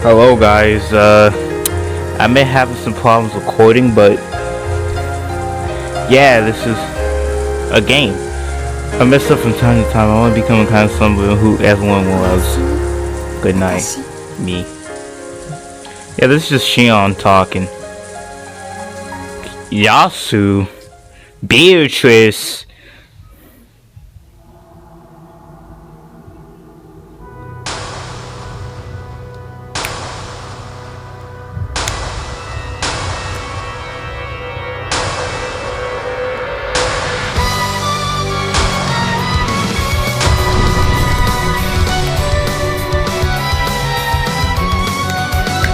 Hello guys, I may have some problems recording, but yeah, this is a game. I mess up from time to time. I want to become a kind of someone who everyone loves. Good night, me. Yeah, this is just Shion talking. Yasu, Beatrice.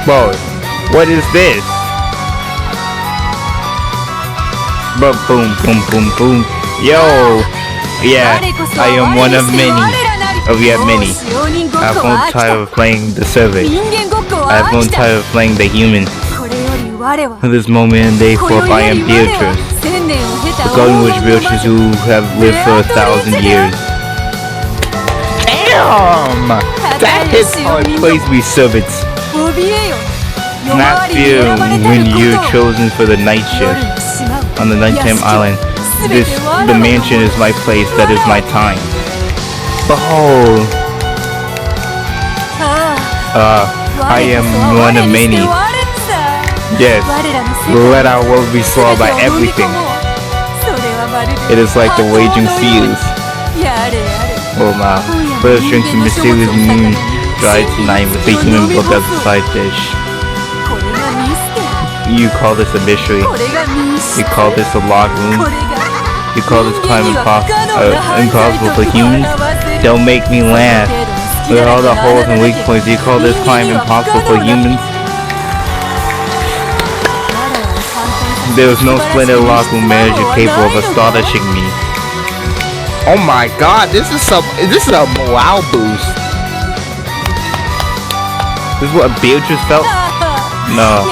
Whoa, what is this? But boom, boom, boom, boom. Yo, yeah, I am one of many. Oh, we have many. I've grown tired of playing the survey. I've grown tired of playing the human. For this moment and day forth, I am Beatrice, the golden witch Beatrice who have lived for 1,000 years. Damn! That hits hard. Please be servants. Not fear when you're chosen for the night shift on the nighttime island. The mansion is my place, that is my time. Behold, I am one of many. Yes, let our world be swallowed by everything. It is like the raging seas. Oh my, let us drink the mysterious moon dry tonight with the human book as a side dish. You call this a mystery. You call this a locked room. You call this climb impossible for humans? Don't make me laugh. With all the holes and weak points, you call this climb impossible for humans? There is no splendid locked room manager capable of astonishing me. Oh my god, this is a morale boost. This is what Beatrice felt? No.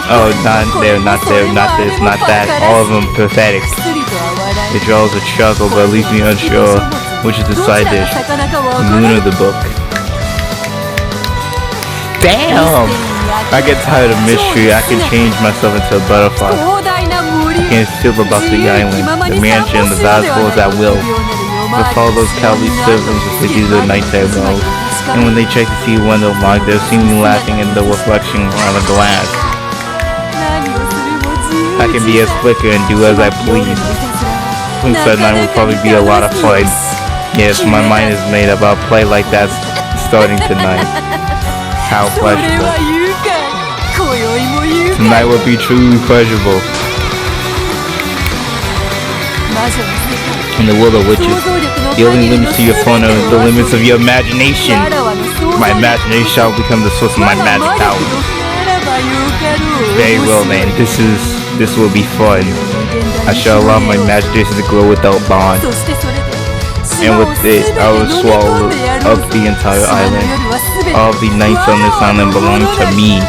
Oh, not there, not there, not this, not that. All of them pathetic. It draws a chuckle, but leaves me unsure which is the side dish. The moon or the book. Damn! I get tired of mystery. I can change myself into a butterfly. I can steal about the island, the mansion, the vast walls at will. I follow those cowardly servants as they do their nighttime roles. And when they check to see when they'll log, they'll see me laughing in the reflection on the glass. I can be as flicker and do as I please. That night will probably be a lot of fun. Yes, my mind is made up. I'll play like that starting tonight. How pleasurable. Tonight will be truly pleasurable. In the world of witches, the only limits to your fun are the limits of your imagination. My imagination shall become the source of my magic power. Very well then, this will be fun. I shall allow my imagination to grow without bond. And with it, I will swallow up the entire island. All the nights on this island belong to me.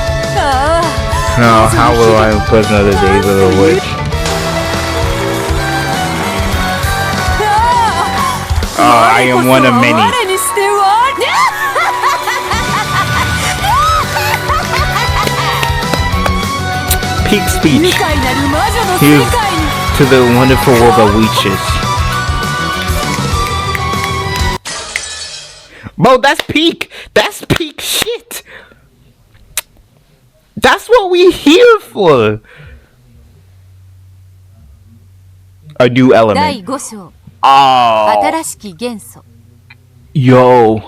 Now, how will I impress another days of the witch? I am one of many. Peak speech. Here's to the wonderful world of witches. Bro, that's peak. That's peak shit. That's what we here for. A new element. Oh. Yo.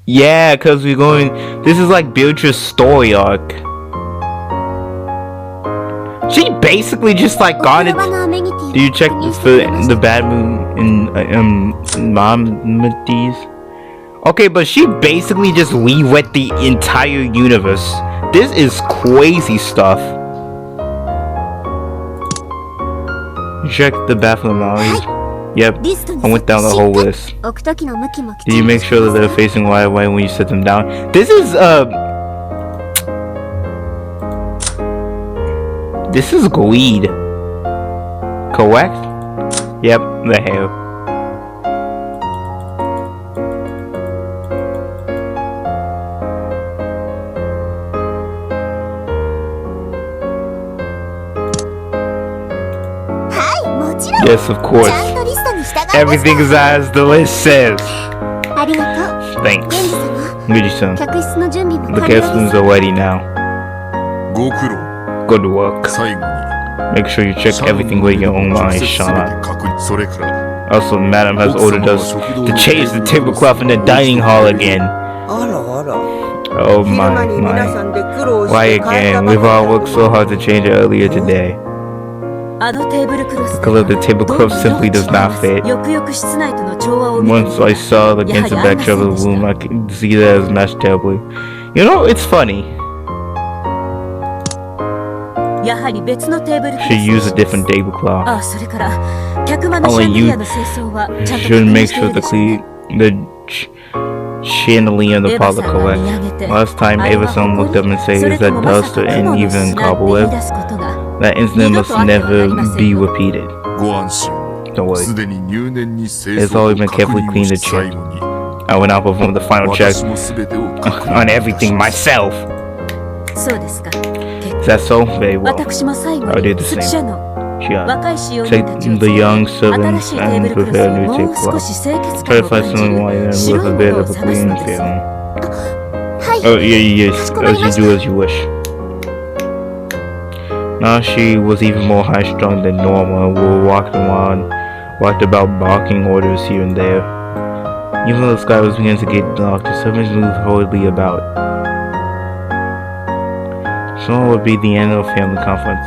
Yeah, cause we're going. This is like Beatrice's story arc. She basically just like got it. Do you check for the bad moon in Mohammedes? Okay, but she basically just rewrote the entire universe. This is crazy stuff. Check the bathroom always. Yep, I went down the whole list. Did you make sure that they're facing right away when you set them down? This is greed. Correct? Yep, the hair. Yes, of course. Everything is as the list says. Thanks. Miji-san, the guests are ready now. Good work. Make sure you check everything with your own eyes, Sean. Also, Madam has ordered us to change the tablecloth in the dining hall again. Oh my. Why again? We've all worked so hard to change it earlier today. The color of the tablecloth simply does not fit. Once I saw it against the backdrop of the room, I could see that it was matched terribly. You know, it's funny. Should use a different tablecloth. Only you should make sure the chandelier and the pot are correct. Last time Ava-san looked up and said, "Is that dust or an even cobweb?" That incident must never be repeated. Don't worry. It's always been carefully cleaned the chair. I went out perform the final check on everything myself. Is that so? Very well. I did the same. Take the young servants and prepare a new tablecloth. Try to find something white and with a bit of a green film. Oh, yes, as you do as you wish. Now she was even more high-strung than normal and walked about barking orders here and there. Even though the sky was beginning to get dark, the servants moved hurriedly about. Soon would be the annual family conference.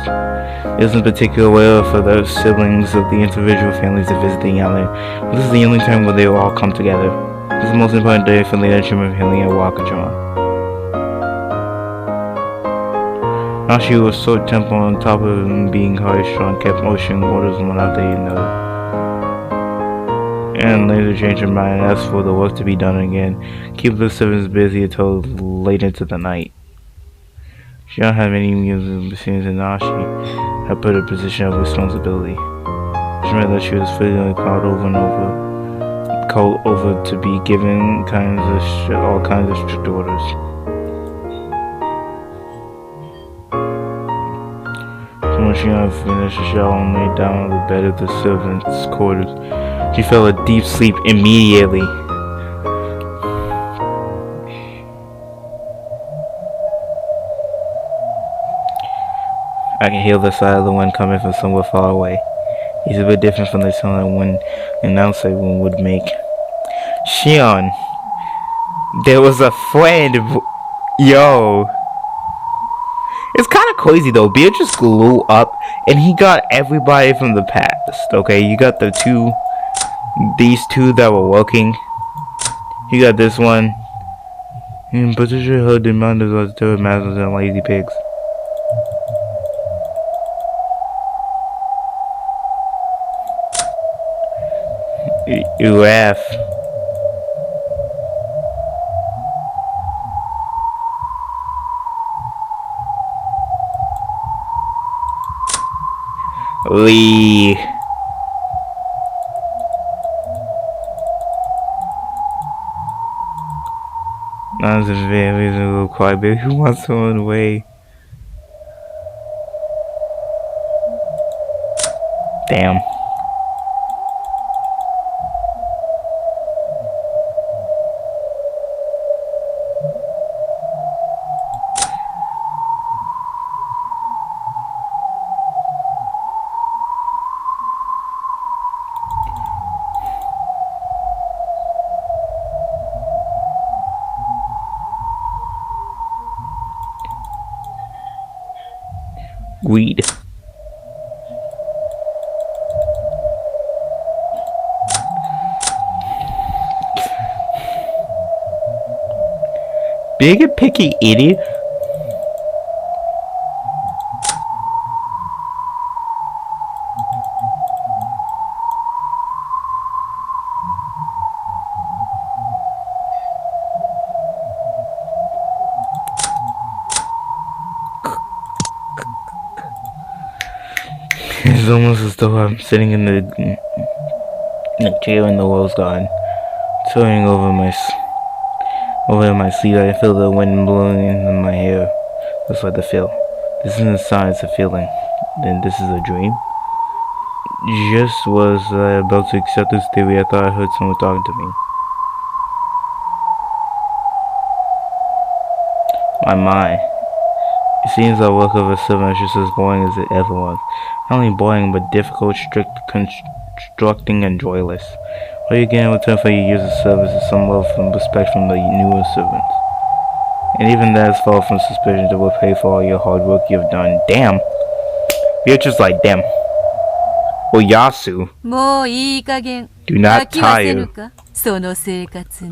It was in particular well for the siblings of the individual families to visit the island. This is the only time where they will all come together. This is the most important day for the Edgerman family at Wakatron. Now she was so temple on top of him being high-strung, kept motioning orders one after another. And later changed her mind and asked for the work to be done again. Keep the servants busy until late into the night. She don't have any music scenes, and now she had put her in a position of responsibility. She meant that she was frequently called over to be given all kinds of strict orders. So when she had finished the shower and lay down on the bed of the servants' quarters, she fell a deep sleep immediately. I can hear the sigh of the wind coming from somewhere far away. It's a bit different from the sound that wind an outside wind would make. Shion, there was a friend. Yo. It's kind of crazy though. Beatrice grew up and he got everybody from the past. Okay, you got these two that were working. You got this one. And Patricia heard the amount of terror masters and lazy pigs. You laugh. Lee. That's a very reasonable cry, baby. Who wants to run away? Damn. Weed. Big and picky idiot. It's almost as though I'm sitting in the chair in the rose garden, turning over my seat. I feel the wind blowing in my hair. That's like the feel. This isn't a sign, it's a feeling. Then this is a dream. just was about to accept this theory. I thought I heard someone talking to me. My. It seems our work of a servant is just as boring as it ever was. Not only boring, but difficult, strict, constructing, and joyless. All you get in return for your years of service is some love and respect from the newer servants. And even that is far from suspicion that will pay for all your hard work you've done. Damn. You're just like, damn. Well, Yasu, do not tire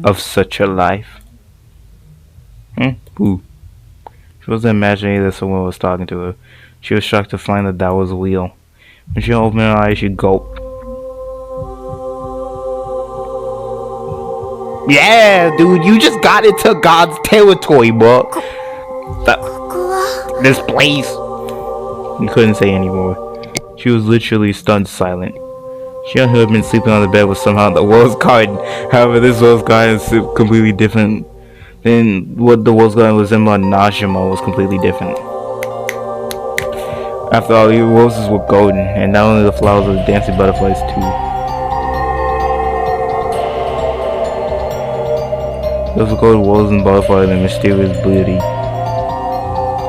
of such a life. Ooh. She wasn't imagining that someone was talking to her. She was shocked to find that was a wheel. When she opened her eyes, she gulped. Yeah, dude, you just got into God's territory, bro. This place. You couldn't say anymore. She was literally stunned silent. She and her had been sleeping on the bed with somehow the world's garden. However, this world's garden is completely different. Then what the world's garden was in Najima was completely different. After all, the roses were golden, and not only the flowers but the dancing butterflies too. Those were golden roses and butterflies and mysterious beauty.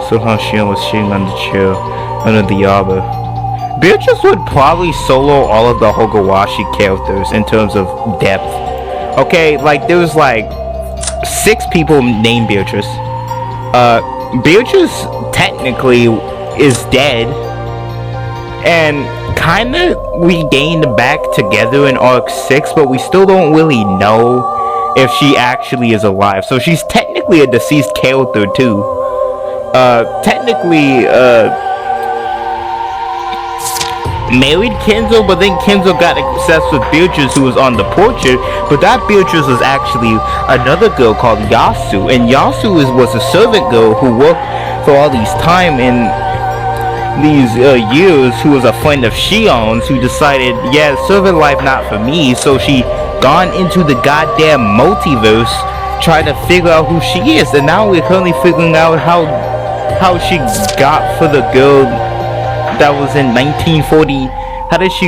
Somehow Shion was sitting on the chair under the arbor. Beatrice would probably solo all of the Hogawashi characters in terms of depth. Okay, like there was like 6 people named Beatrice. Beatrice technically is dead and kinda regained back together in arc 6, but we still don't really know if she actually is alive. So she's technically a deceased character too. Technically married Kenzo, but then Kenzo got obsessed with Beatrice, who was on the portrait, but that Beatrice was actually another girl called Yasu, and Yasu was a servant girl who worked for all these time in these years, who was a friend of Shion's, who decided, yeah, servant life not for me, so she gone into the goddamn multiverse trying to figure out who she is, and now we're currently figuring out how she got for the girl that was in 1940. How did she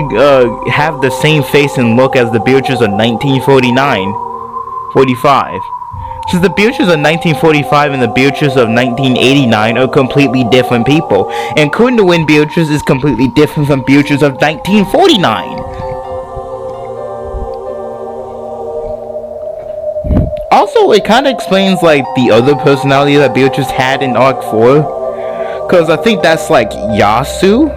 have the same face and look as the Beatrice of 1949, 45? Since the Beatrice of 1945 and the Beatrice of 1989 are completely different people, and Kundarin Beatrice is completely different from Beatrice of 1949. Also, it kind of explains like the other personality that Beatrice had in Arc 4. Cause I think that's like Yasu.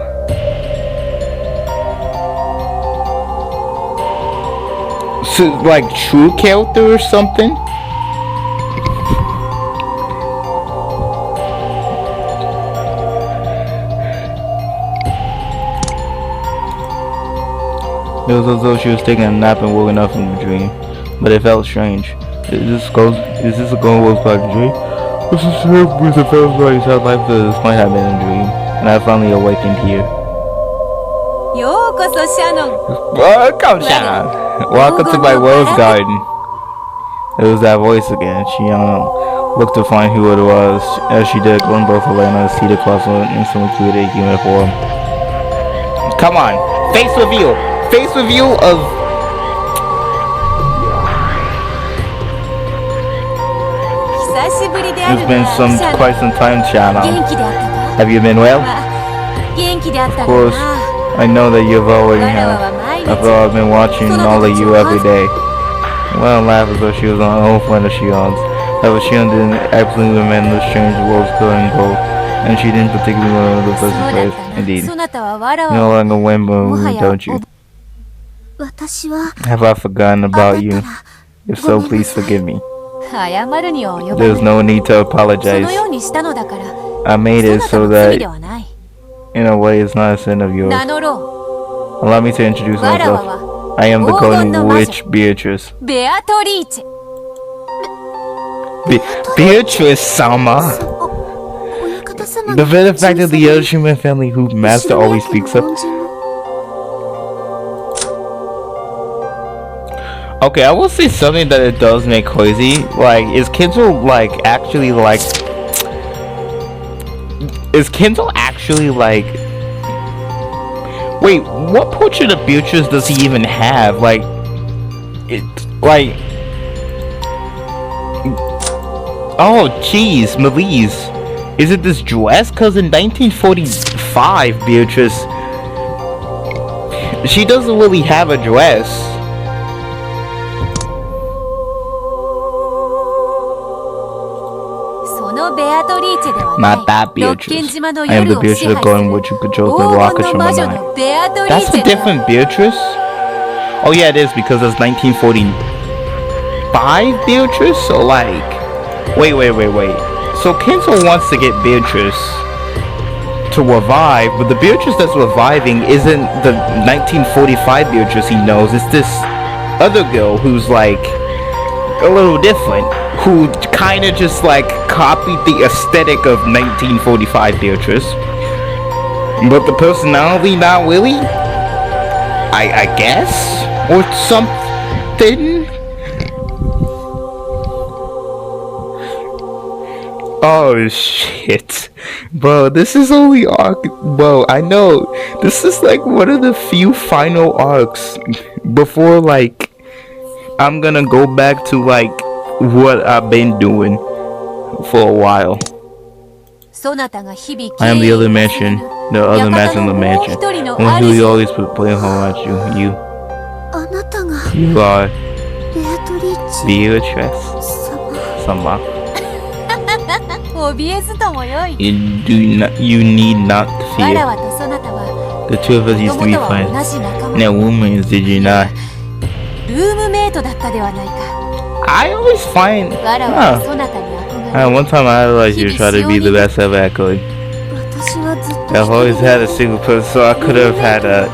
So like true character or something. It was as though she was taking a nap and woken up from the dream, but it felt strange. Is this a ghost like a dream? This is with the first voice I like this might have been a dream, and I finally awakened here. Welcome, Shannon! Welcome to my rose garden. It was that voice again. She looked to find who it was. As she did, one both Elena seated across her and instantly created a human form. Come on! Face reveal! Face reveal of... It's been quite some time, Shannon. Have you been well? Of course, I know that you've already have. After all, I've been watching all of you every day. Well, laughed as though she was an old friend of Shion's. However, Shion didn't absolutely remember the strange world's going gold, and she didn't particularly remember the first place. Indeed. You no longer remember me, don't you? Have I forgotten about you? If so, please forgive me. There's no need to apologize. I made it so that, in a way, it's not a sin of yours. Allow me to introduce myself. I am the Golden Witch, Beatrice. Beatrice-sama! The very fact that the other human family who Master always speaks of. Okay, I will say something that it does make crazy. Like, is Kenzo actually like... Wait, what portrait of Beatrice does he even have? Like, it's like, oh jeez, Melise, is it this dress? Cause in 1945, Beatrice, she doesn't really have a dress. Not that Beatrice. I am the Beatrice going which you controls the rockets from the night. That's a different Beatrice? Oh yeah, it is, because it's 1945 Beatrice? So like, wait. So Kento wants to get Beatrice to revive, but the Beatrice that's reviving isn't the 1945 Beatrice he knows. It's this other girl who's like a little different, who kind of just like copied the aesthetic of 1945 Beatrice, but the personality not really, I guess, or something. Oh shit, bro, this is only arc, bro, I know, this is like one of the few final arcs before like I'm gonna go back to like what I've been doing for a while. I am the other mansion, the other man in the mansion. One who you always play home at you. You are Beatrice Sama. You need not fear. The two of us used to be friends. Now woman, did you not? I always find, one time I realized you tried to be the best ever accolade. I've always had a single person, so I could have had a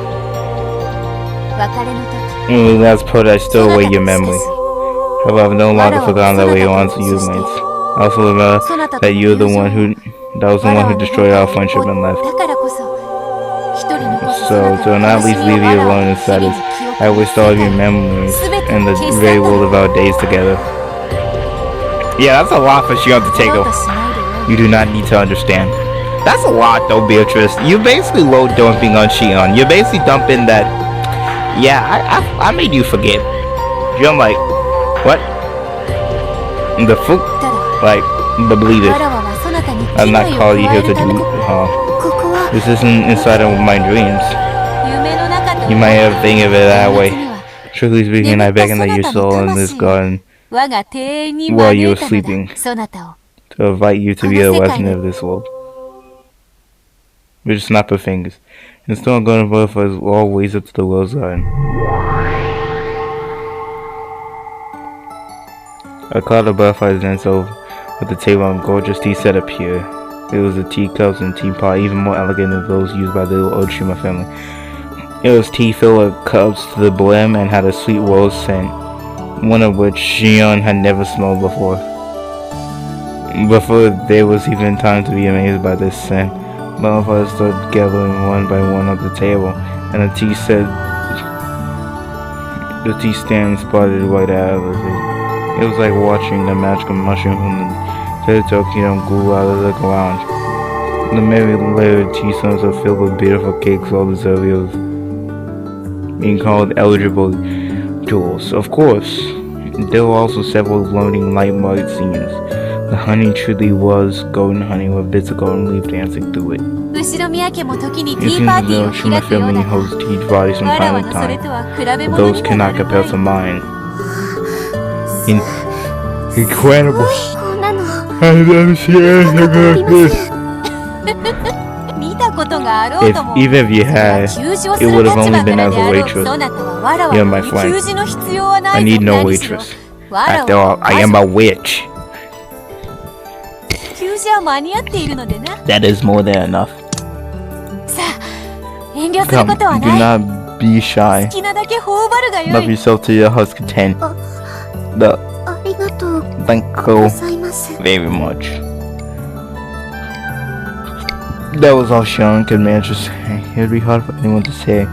last part I still await your memory. However, I've no longer forgotten that way on to you, mates. I also remember that you're the one who destroyed our friendship and life. So to not least leave you alone in sadness, I waste all of your memories and the very world of our days together. Yeah, that's a lot for Shion to take over. You do not need to understand. That's a lot though, Beatrice. You basically low dumping on Shion. You're basically dumping that. Yeah, I made you forget. You're like, what? The fuck? Like, but believe it. I'm not calling you here to do this isn't inside of my dreams. You might have think of it that way. Truly speaking, I beckon that your soul in this garden while you were sleeping to invite you to be a resident of this world. We just snap our fingers. And still going to for us all ways up to the world's garden. A cloud of butterflies danced over with the table and gorgeous tea set up here. It was the teacups and teapot, even more elegant than those used by the Oshima family. It was tea filled with cups to the brim and had a sweet rose scent, one of which Shion had never smelled before. Before there was even time to be amazed by this scent, butterflies started gathering one by one at the table, and the tea stand spotted right out of it. It was like watching the magical mushroom from the Tokyo grew out of the ground. The many layered teaspoons are filled with beautiful cakes, all deserving of being called eligible jewels. Of course, there were also several floating light bright scenes. The honey truly was golden honey with bits of golden leaf dancing through it. It seems as though Shima family hosts tea parties from time to time, but those cannot compare to mine. Incredible. I've never seen anything like this. Even if you had, it would have only been as a waitress. You're my friend. I need no waitress. After all, I am a witch. That is more than enough. Come, do not be shy. Love yourself to your heart's content. Thank you very much. That was all Shion could manage to say. It would be hard for anyone to say.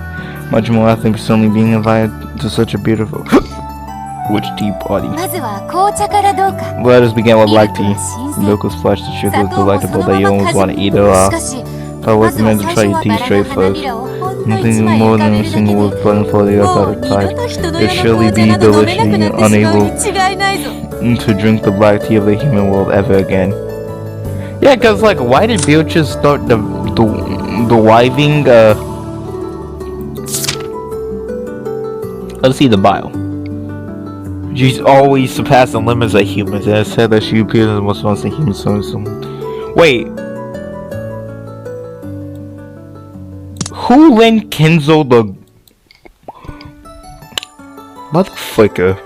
Much more I think suddenly being invited to such a beautiful witch tea party. Let us begin with black tea. The milk was fresh, the sugar was delectable that you almost want to eat it all. I recommend to try your tea straight first. Nothing more than a single word button for the other type. You'll surely be deliciously unable to drink the black tea of the human world ever again. Yeah, cause like, why did Beatrice start the wiving? Let's see the bio. She's always surpassed the limits of humans, and it said that she appears as the most fancy human soul. Wait. Who lent Kenzo the motherfucker?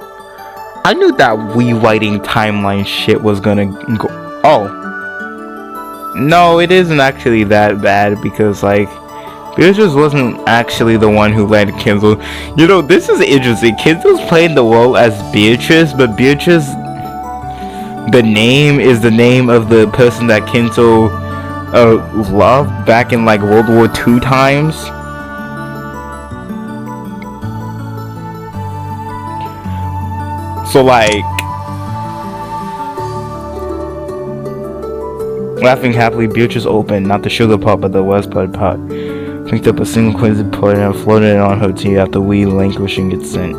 I knew that rewriting timeline shit was gonna go. Oh. No, it isn't actually that bad because, like, Beatrice wasn't actually the one who led Kenzo. You know, this is interesting. Kenzo's playing the role as Beatrice, but Beatrice, the name is the name of the person that Kenzo loved back in like World War II times. So like, laughing happily, Beatrice opened not the sugar pot but the rosebud pot, picked up a single crimson pot and floated it on her tea after relinquishing its scent.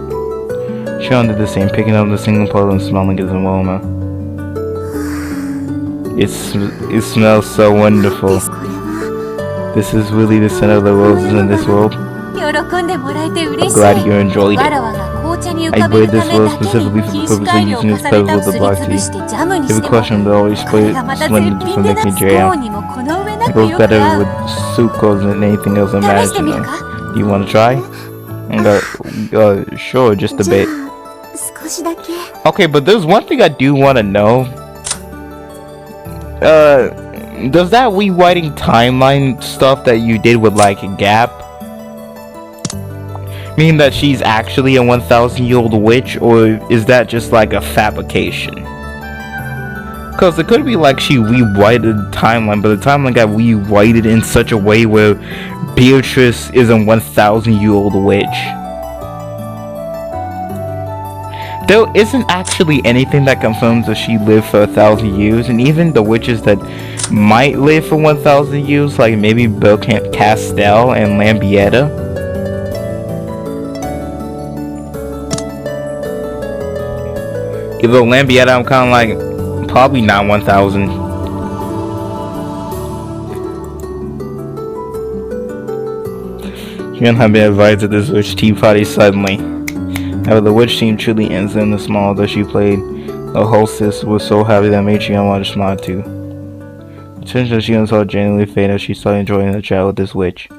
Sharon did the same, picking up the single pot and smelling its aroma. It smells so wonderful. This is really the scent of the roses in this world. I'm glad you enjoyed it. I bred this rose specifically for the purpose of using its petals with the black tea. If you question them, always splendid for making jam. It goes better with sucrose than anything else imaginable. Do you want to try? Sure, just a bit. Okay, but there's one thing I do want to know. Does that rewriting timeline stuff that you did with like a Gap mean that she's actually a 1,000-year-old witch, or is that just like a fabrication? Because it could be like she rewrited the timeline, but the timeline got rewrited in such a way where Beatrice is a 1,000-year-old witch. There isn't actually anything that confirms that she lived for 1,000 years, and even the witches that might live for 1,000 years, like maybe Bill Castell and Lambietta. Even though Lambietta, I'm kind of like, probably not 1,000. She hadn't been invited to this witch tea party suddenly. However, the witch seemed truly innocent and small that she played. The hostess was so happy that Matrion wanted to smile too. Attention, she saw genuinely faint as she started enjoying the chat with this witch.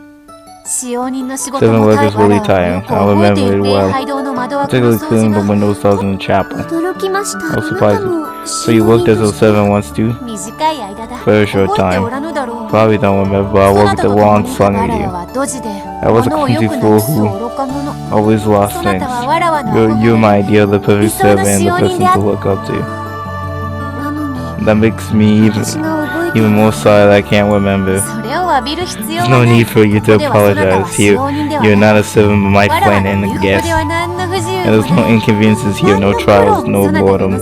7 work is really tiring. I remember it well. Particularly cleaning the window sills in the chapel. I was surprised. So you worked as 07 once too? For a short time. Probably don't remember, but I worked the wrong song with you. I was a clumsy fool who always lost things. You're my idea of the perfect servant and the person to look up to. That makes me even more sorry that I can't remember. There's no need for you to apologize. You're not a servant but my friend and a guest. And there's no inconveniences here, no trials, no boredom. I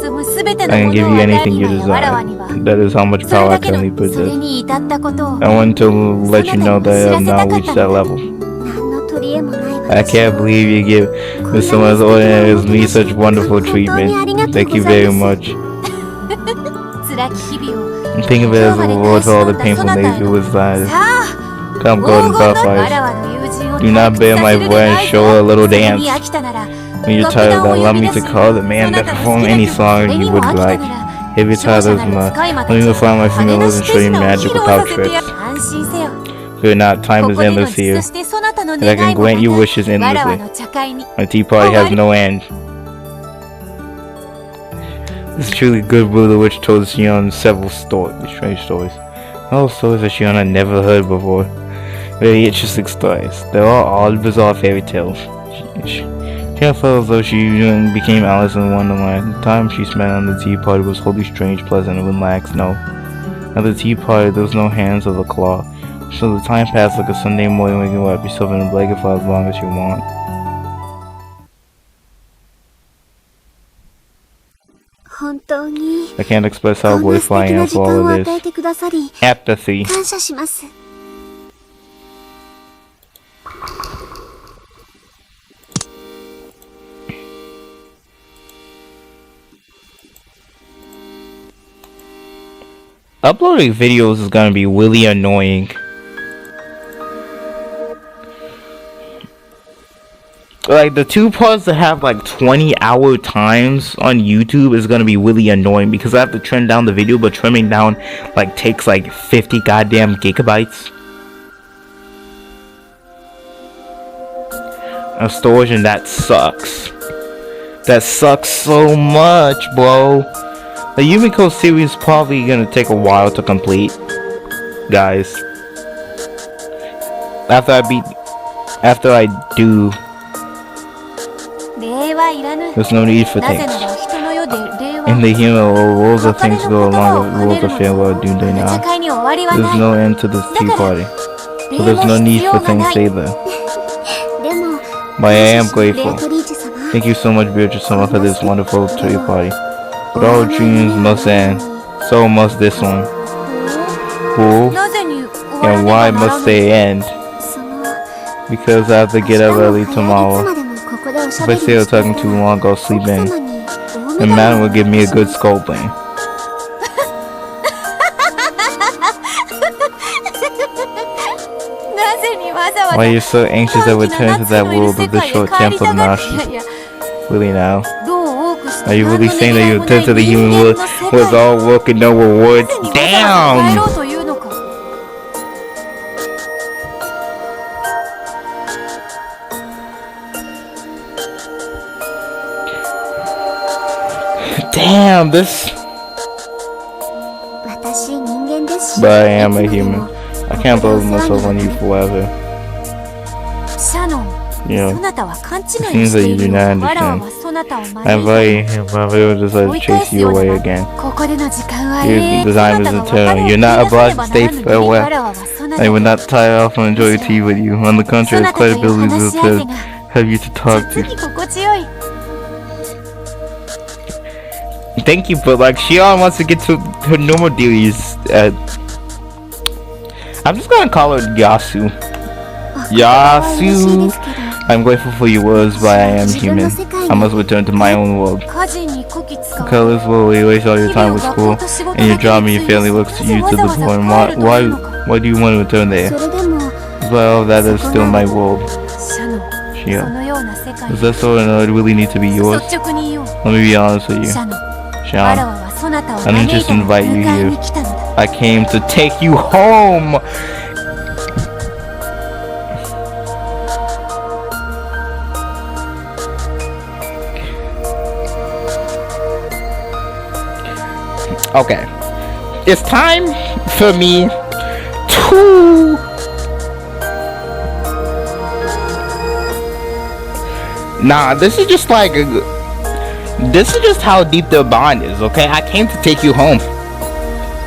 can give you anything you desire. That is how much power I currently possess. I want to let you know that I have now reached that level. I can't believe you give someone as ordinary as me such wonderful treatment. Thank you very much. Think of it as a reward for all the painful days you was lives. Come, golden butterflies. Do not bear my voice and show a little dance. When you're tired of that, allow me to call the man that perform any song you would like. If you're tired of let me find my fingernails and show you magical power tricks. Fear not, time is endless here. And I can grant you wishes endlessly. My tea party has no end. This is truly good Blue the Witch told Shion several strange stories. All stories that Shion had never heard before. Very interesting stories. They're all bizarre fairy tales. She felt as though she became Alice in Wonderland. The time she spent on the tea party was wholly strange, pleasant, and relaxed. No. At the tea party, there was no hands of a claw. So the time passed like a Sunday morning when you can wrap yourself in a blanket for as long as you want. I can't express how grateful I am for all of this. Apathy. Uploading videos is gonna be really annoying. Like the two parts that have like 20-hour times on YouTube is gonna be really annoying because I have to trim down the video, but trimming down like takes like 50 goddamn gigabytes of storage, and that sucks. That sucks so much, bro. The Umineko series is probably gonna take a while to complete, guys. After I do. There's no need for things. In the human world, rules of things go along with rules of fair world, do they not? There's no end to this tea party, so there's no need for things either. But I am grateful. Thank you so much, Beatrice-sama, for this wonderful tea party. But all dreams must end, so must this one. Who? And why must they end? Because I have to get up early tomorrow. If I stay out talking too long, I'll sleep in. And Madam will give me a good scolding. Why are you so anxious to return to that world of the short temple Nashi? Really now? Are you really saying that you return to the human world was all work and no reward? Damn! Damn, this. But I am a human. I can't believe myself on you forever. You know, it seems that you do not understand. I invited him, but I will decide to chase you away again. Your time is eternal. You're not obliged to stay farewell. I would not tie off and enjoy tea with you. On the contrary, it's quite a privilege to have you to talk to. Thank you, but like Shion wants to get to her normal duties. I'm just gonna call her Yasu. Yasu. I'm grateful for your words, but I am human. I must return to my own world. Colors will waste all your time with school, and your job and your family looks to you to the point. Why do you want to return there? Well, that is still my world. Shion. Is that so? And I really need to be yours? Let me be honest with you. Sean, I didn't just invite you here. I came to take you home! Okay. It's time for me to... Nah, this is just like... This is just how deep the bond is, okay? I came to take you home.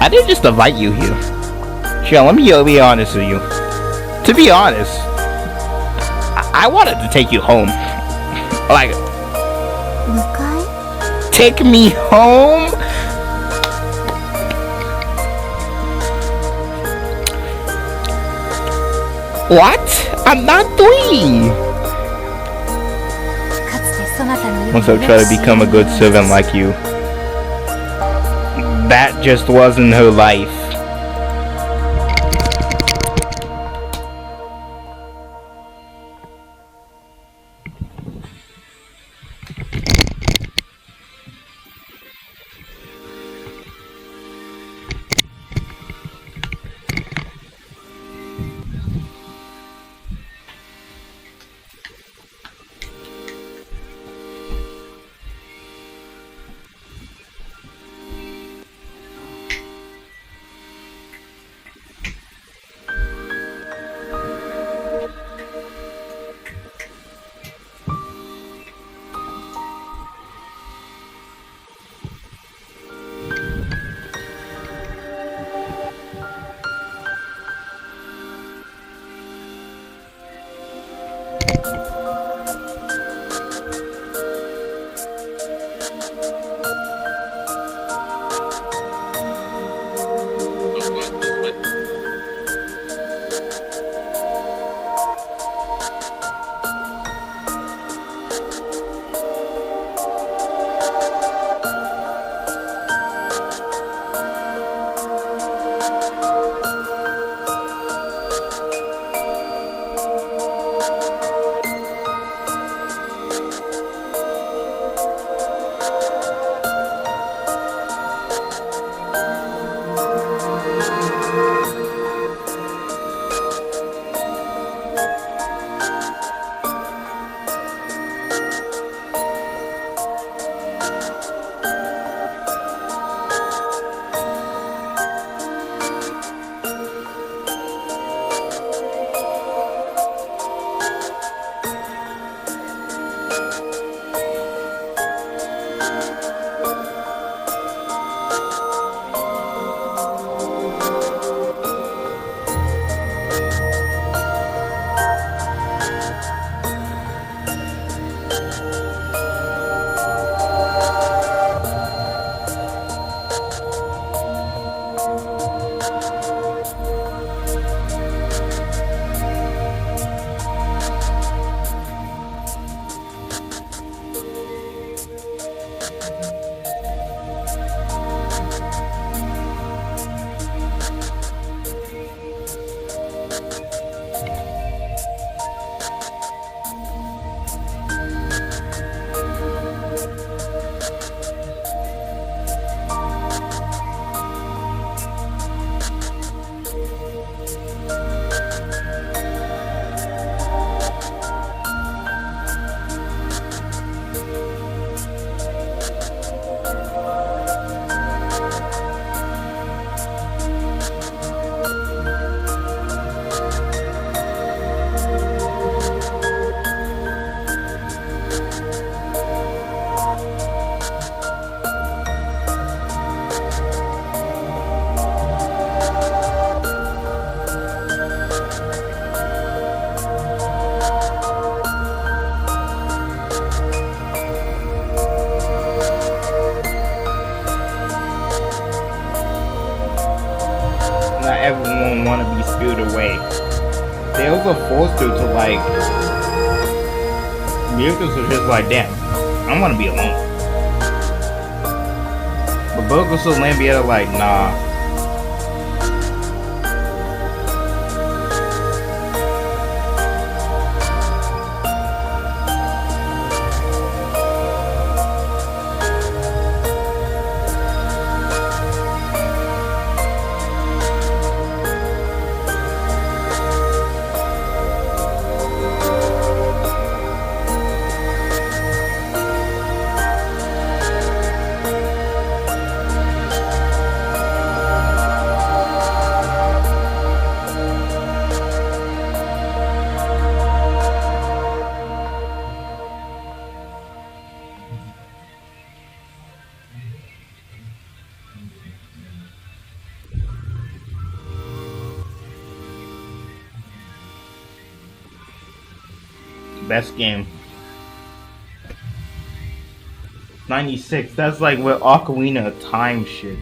I didn't just invite you here. Sure, let me be honest with you. To be honest, I wanted to take you home. Like, take me home? What? I'm not 3. Once I try to become a good servant like you. That just wasn't her life. not everyone want to be spewed away. They also forced her to like. Miracles are just like, damn, I want to be alone. But Burgos and Lambietta like, nah. Best game. 96. That's like with Ocarina of Time shit.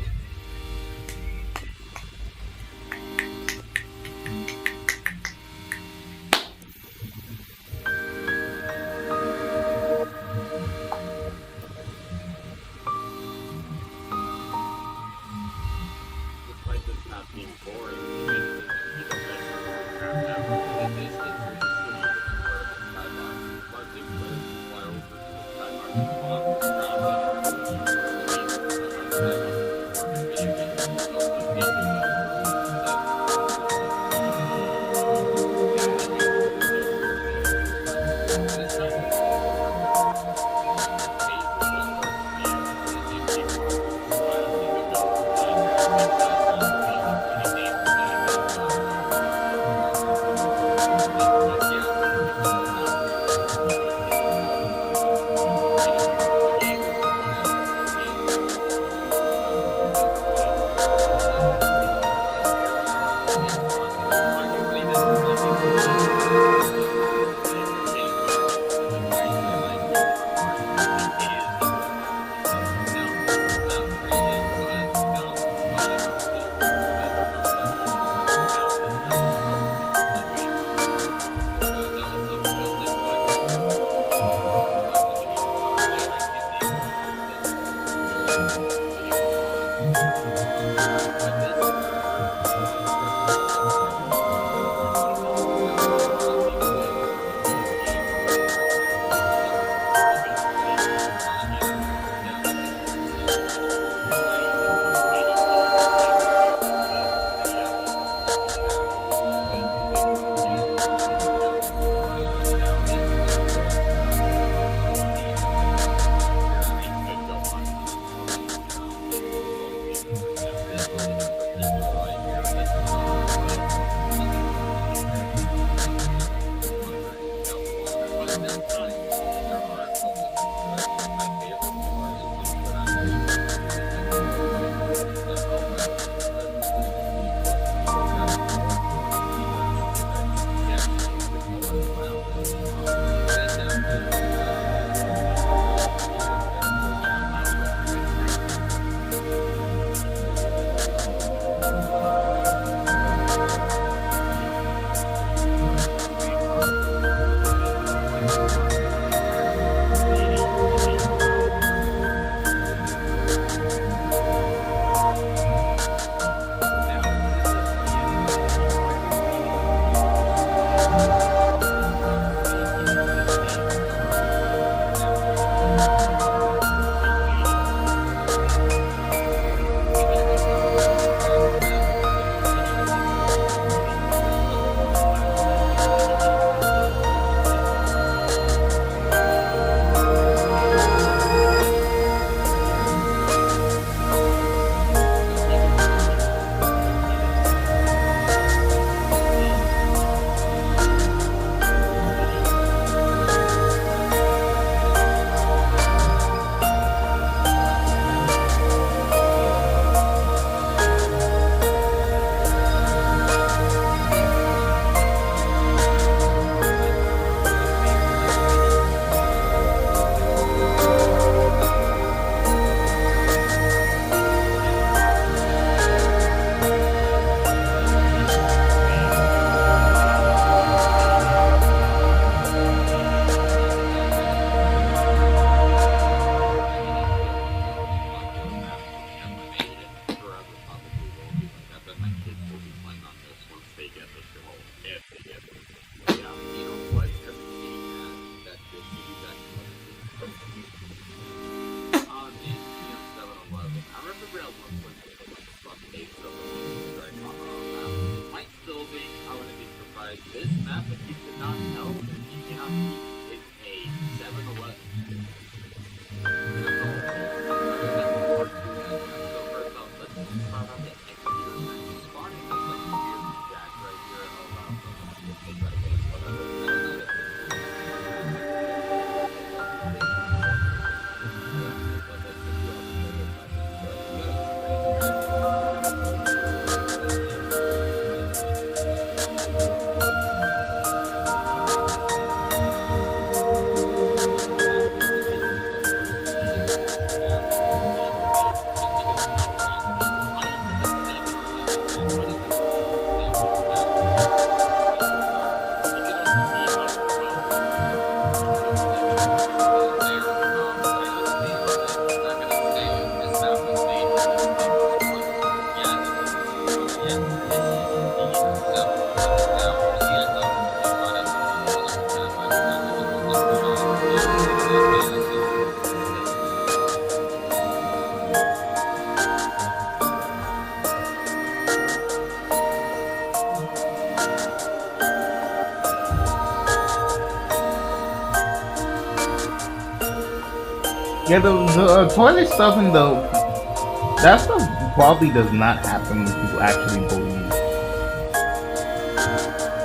Yeah, the toilet stuff and that stuff probably does not happen when people actually believe.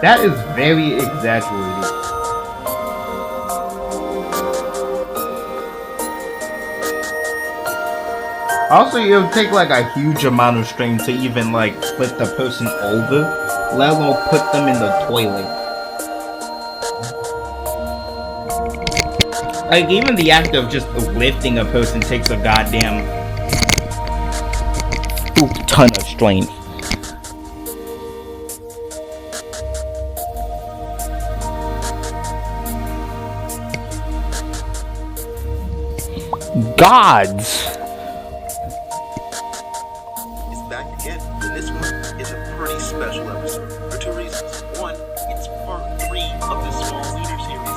That is very exaggerated. Also, it would take like a huge amount of strength to even like flip the person over, let alone put them in the toilet. Like, even the act of just lifting a person takes a goddamn ton of strength. Gods! It's back again, and this one is a pretty special episode for two reasons. One, it's part 3 of the Small Leader series.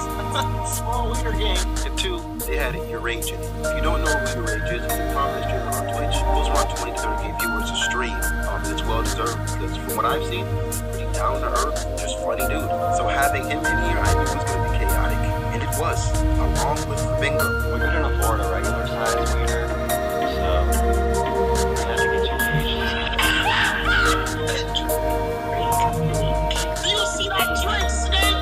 Small Leader game. And two, they had Eurage in it. If you don't know who Eurage is, he's a prominent streamer on Twitch. He goes around 20 to 30K viewers a stream. And it's well deserved because from what I've seen, pretty down to earth, just funny dude. So having him in here, I knew it was going to be chaotic. And it was, along with Bingo. We couldn't afford a regular size wiener, so we had to get two cages. Do you see that trick, Snake?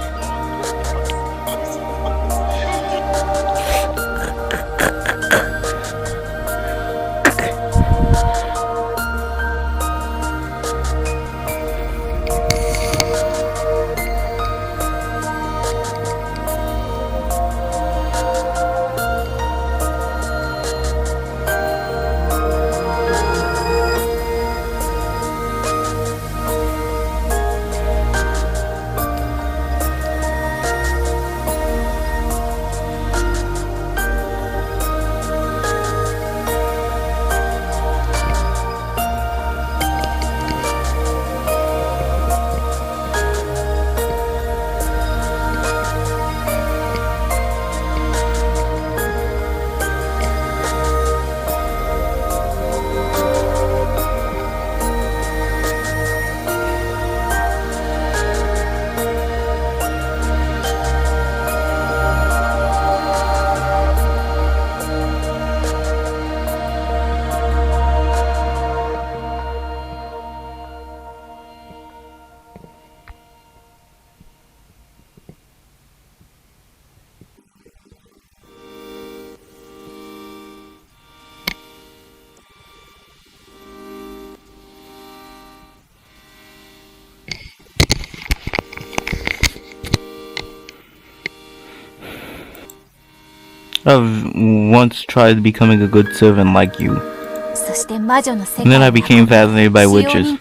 I've once tried becoming a good servant like you. And then I became fascinated by witches,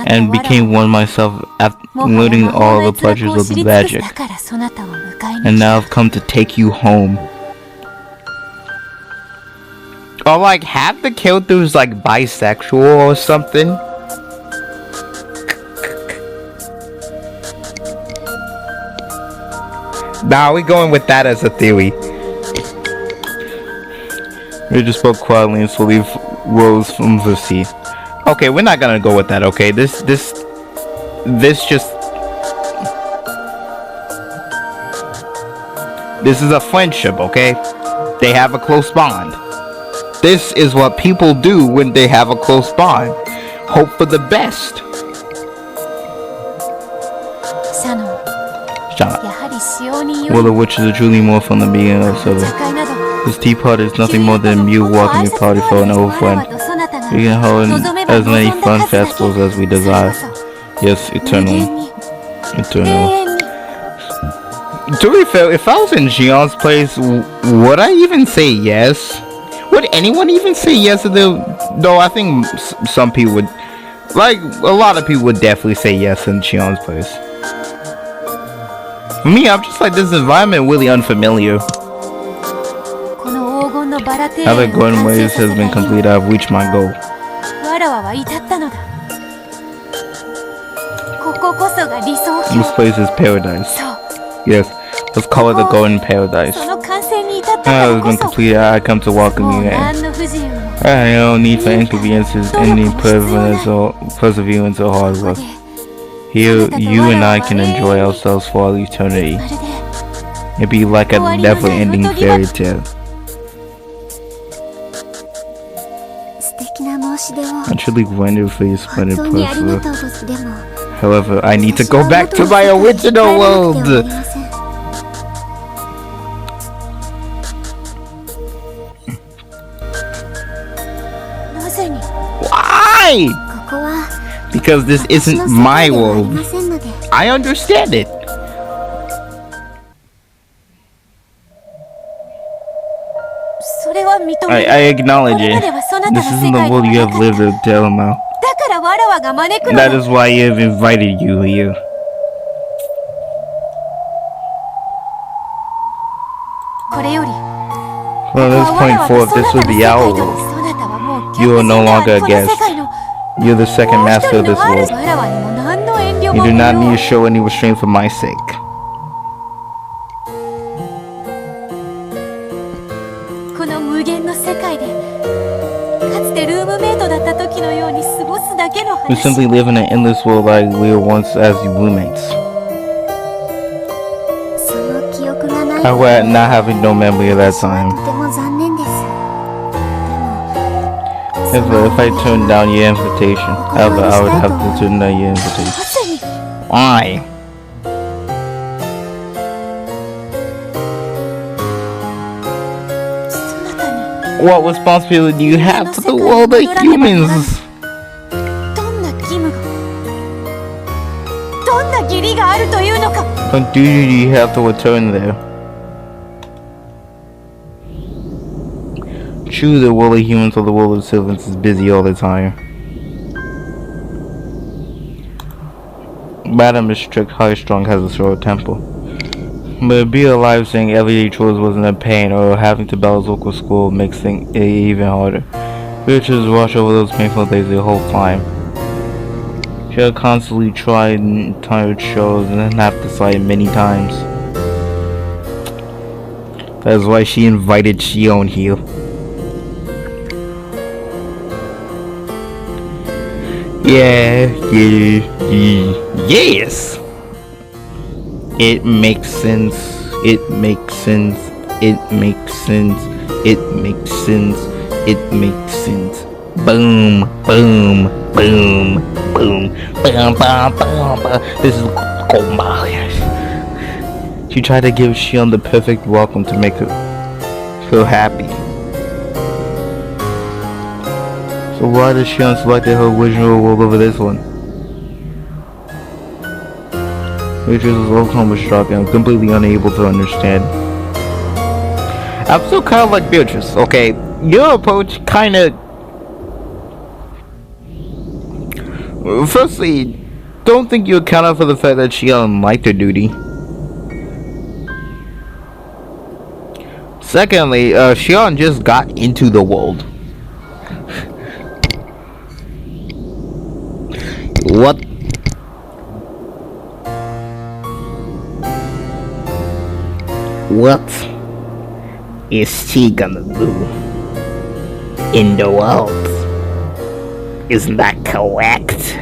and became one myself after learning all the pleasures of the magic. And now I've come to take you home. Or like, half the character is like bisexual or something. Nah, we going with that as a theory. We just spoke quietly and slowly rose from the sea. Okay, we're not gonna go with that, okay? This just... This is a friendship, okay? They have a close bond. This is what people do when they have a close bond. Hope for the best. シャノン、 Shut up. やはり使用人よ Well, り the witches are truly more fun than being of 茶 service. 会など This tea party is nothing more than you walking your party for an old friend. We can hold as many fun festivals as we desire. Yes, eternally. Eternally. To be fair, if I was in Gion's place, would I even say yes? Would anyone even say yes to the? Though I think some people would, like a lot of people would definitely say yes in Gion's place. For me, I'm just like, this environment really unfamiliar. この黄金のバラ庭 Now 園 that を Golden 完成 Ways さ has せ been た日 completed, I've reached my goal. わらわは至ったのだ。こここそが理想 This 郷。 place is paradise. そう。 Yes, let's call it the Golden Paradise. その完成に至ったか Now ら it's こ been そ。 completed, I come to welcome もう you in. 何の不自由も。 I have no need for inconveniences, any perseverance or hard ここ work. で Here, you and I can enjoy ourselves for all eternity. まるで It'd be like a never-ending fairy tale. 素敵な申し出を I truly wonder for your 本 splendid 当にありが prosper. とうございます。でも However, I need to go back to my 私は元の世界に original 帰らなくては world. なりません。なぜに Why? ここは Because this 私 isn't の世 my 界ではあり world. ませんので I understand it. それは認める。 I acknowledge これま it. ではそなたの This 世 isn't 界 the では world you な have かっ lived た。 to tell them out. だからわらわが招くの That だ。 is why I have invited you here. これより From this point forth, this will be our world. そなたはもう You are no longer a この世 guest. 界の You're the second master of this もう一 world. 人のわらわにも何の遠慮 You も do 無 not 用 need to show any restraint for my sake. この無限の世界でかつてルームメイトだった時のように過ごすだけの We 話。 simply live in an endless world like we were once as roommates. その記憶がない However, not having no memory of that 私は time. とても残念です。 If I turn down your invitation, however, I would have to turn down your な invitation. ぜに Why? そなたに What responsibility do you have to the world of humans? どんな義務がどんな義理があるというのか。 What duty do you have to return there? True, the world of humans or the world of servants is busy all the time. Madam is strict, high-strung, has a short temper. But being alive saying everyday chores wasn't a pain, or having to balance local school makes things even harder. Beatrice watch over those painful days the whole time. She'll constantly try tired shows and then have to decide many times. That's why she invited Shion here. Yes. It makes sense. It makes sense. It makes sense. It makes sense. It makes sense. Boom, boom, boom, boom, boom, boom, boom. This is Gomaya. She tried to give Shion the perfect welcome to make her feel happy. So why does Shion select her original world over this one? Beatrice was overcome with shock and completely unable to understand. I'm still kind of like Beatrice, okay? Your approach kind of... Firstly, don't think you accounted for the fact that Shion liked her duty. Secondly, Shion just got into the world. What? What is she gonna do in the world? Isn't that correct?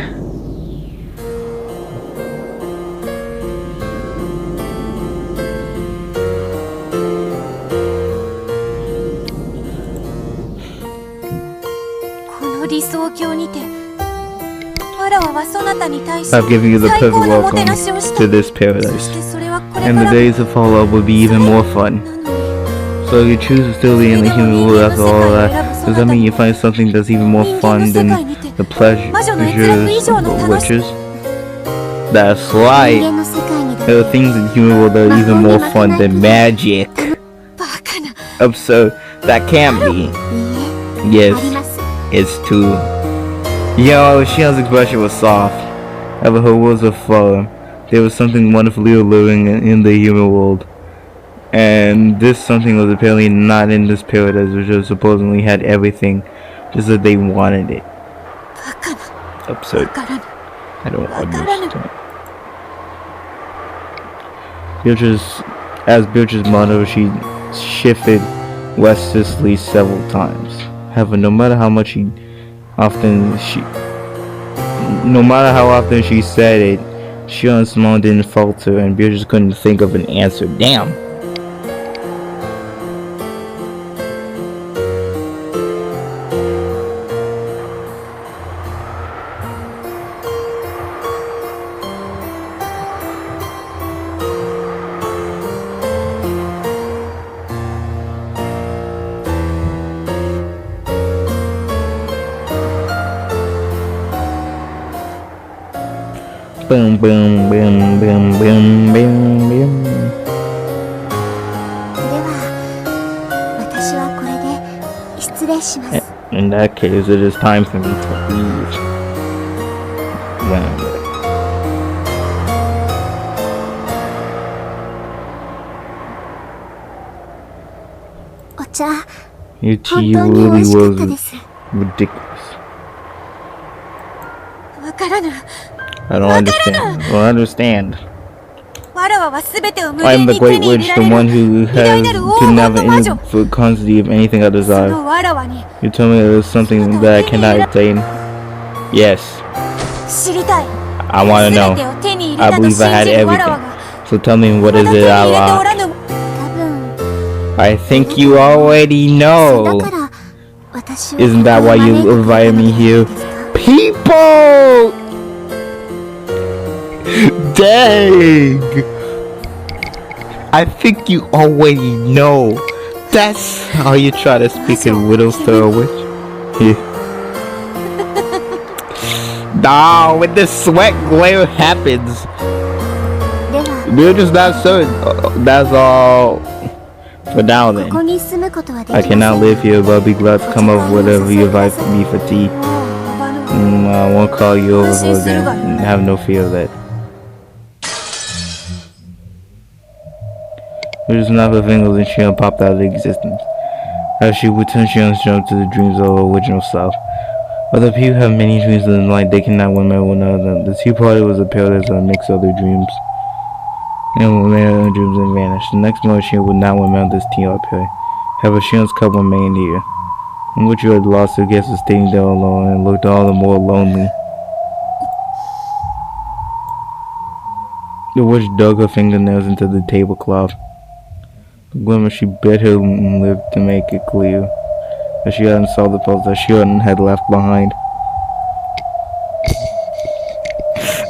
理想郷にてわらわはそなたに対し I've given you the 最 perfect 高のも welcome てなしをした to this そ paradise. してそれはこれか And the ら days to follow will be even more fun. なのに So if you choose to still be in the human world after all that, does that mean you find something that's even more fun than the pleasures of witches? That's 人 right. 間の世界にだ There are things in the human world that are even more fun than magic. バカな Absurd. That can't be. いいえ Yes, あります it's too. Yo, Shion's expression was soft. However, her words were firm. There was something wonderfully alluring in the human world. And this something was apparently not in this paradise, which was supposedly had everything, just that they wanted it. バカな Absurd. わからぬ I don't Wakaranu. understand. As Beatrice's mother, she shifted restlessly several times. However, no matter how often she said it, Shion's smile didn't falter, and Beatrice couldn't think of an answer. Damn. Boom, boom, boom, boom, boom, boom, boom. では私はこれで失礼します In that case, it is time for me to leave. Well, お茶 your 本 tea 当に美 really 味しかった was です ridiculous. わからぬ I don't understand. I don't understand. わらわはすべてを無 I 限 am the に手 great に入 witch, れら the れ one る who 偉大 has なる can 黄金 have の魔女 infinite quantity of anything I そ desire. のわらわに You tell me there's something that I cannot attain? Yes, 知りたい I want す to べて know. を手に入れ I たと believe 信 I had じるわらわ everything. が So tell me, what ま is だ手に it 入 I れてお lack? らぬ 多分 I think you already だ know. から私を Isn't that why you ここに招いてくれ invited たの me で here? はないですか People! Dang! I think you already know. That's how you try to speak in riddles to a witch? Yeah. Nah, when the sweat glare happens, では you're just not certain. That's all for now こ then. こに住むことはでき I ません cannot live here, but I'll be glad to come over whenever you invite me for tea. もう呼ばぬ I won't call you over again. Have no fear of that. It is not her fingers and Shion popped out of existence. As she returned, Shion jumped to the dreams of her original self. Other people have many dreams in the night, they cannot remember one another. The tea party was a paradise of a mix of their dreams. And remember her dreams and vanished. The next morning, Shion would not remember this tea party. However, Shion's cup remained here. In which you had lost her guest was staying there alone and looked all the more lonely. The witch dug her fingernails into the tablecloth. The glimmer she bit her lip to make it clear that she hadn't saw the post that Shionda had left behind.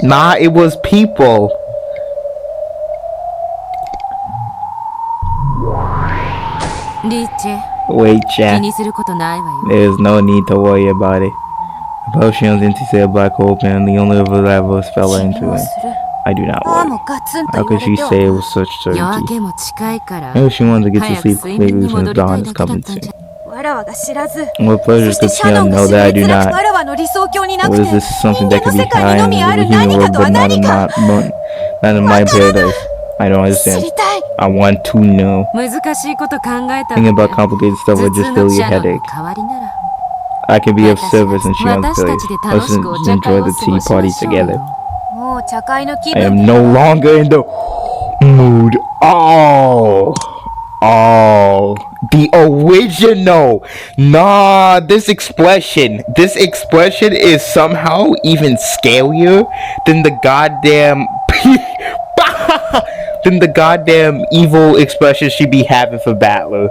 Nah, it was people. Wait, 気 chat. にすることないわよ。 There's no need to worry about it. Above Shion's empty said a black hole open and the only river that was fell 気に into も it. する I do not ああ worry. もうガツンと How 言わ could れ she ては say it with such 夜 certainty? 明けも近いから。 Maybe she wanted to get to 早く sleep 睡眠 quickly に since 戻りた dawn い is だけだ coming ったんじ soon. ゃ。わらわが知らず What そ pleasure して could シャノ Shion ンが know 死 that I 滅 do なく not? わらわの理想郷になく Or て is this 人 something 間 that の could be 世界にの kind み in あ the る human 何 world, かと but は not 何 in か not in my paradise? I don't 知 understand. りたい I want to know. 難しいこと考えた Thinking わ about complicated stuff 頭 would just 痛 fill の your シャノン headache. の代わりなら。 I could be of service in 私 Shion's たち village. で楽 Let's しくお茶 enjoy 会を the 過 tea ごし party ましょう together. よ。もう茶会の気 I 分 am だ no わ longer in the mood. Oh, the original. Nah, this expression is somehow even scarier than the goddamn than the goddamn evil expression she be having for Battler.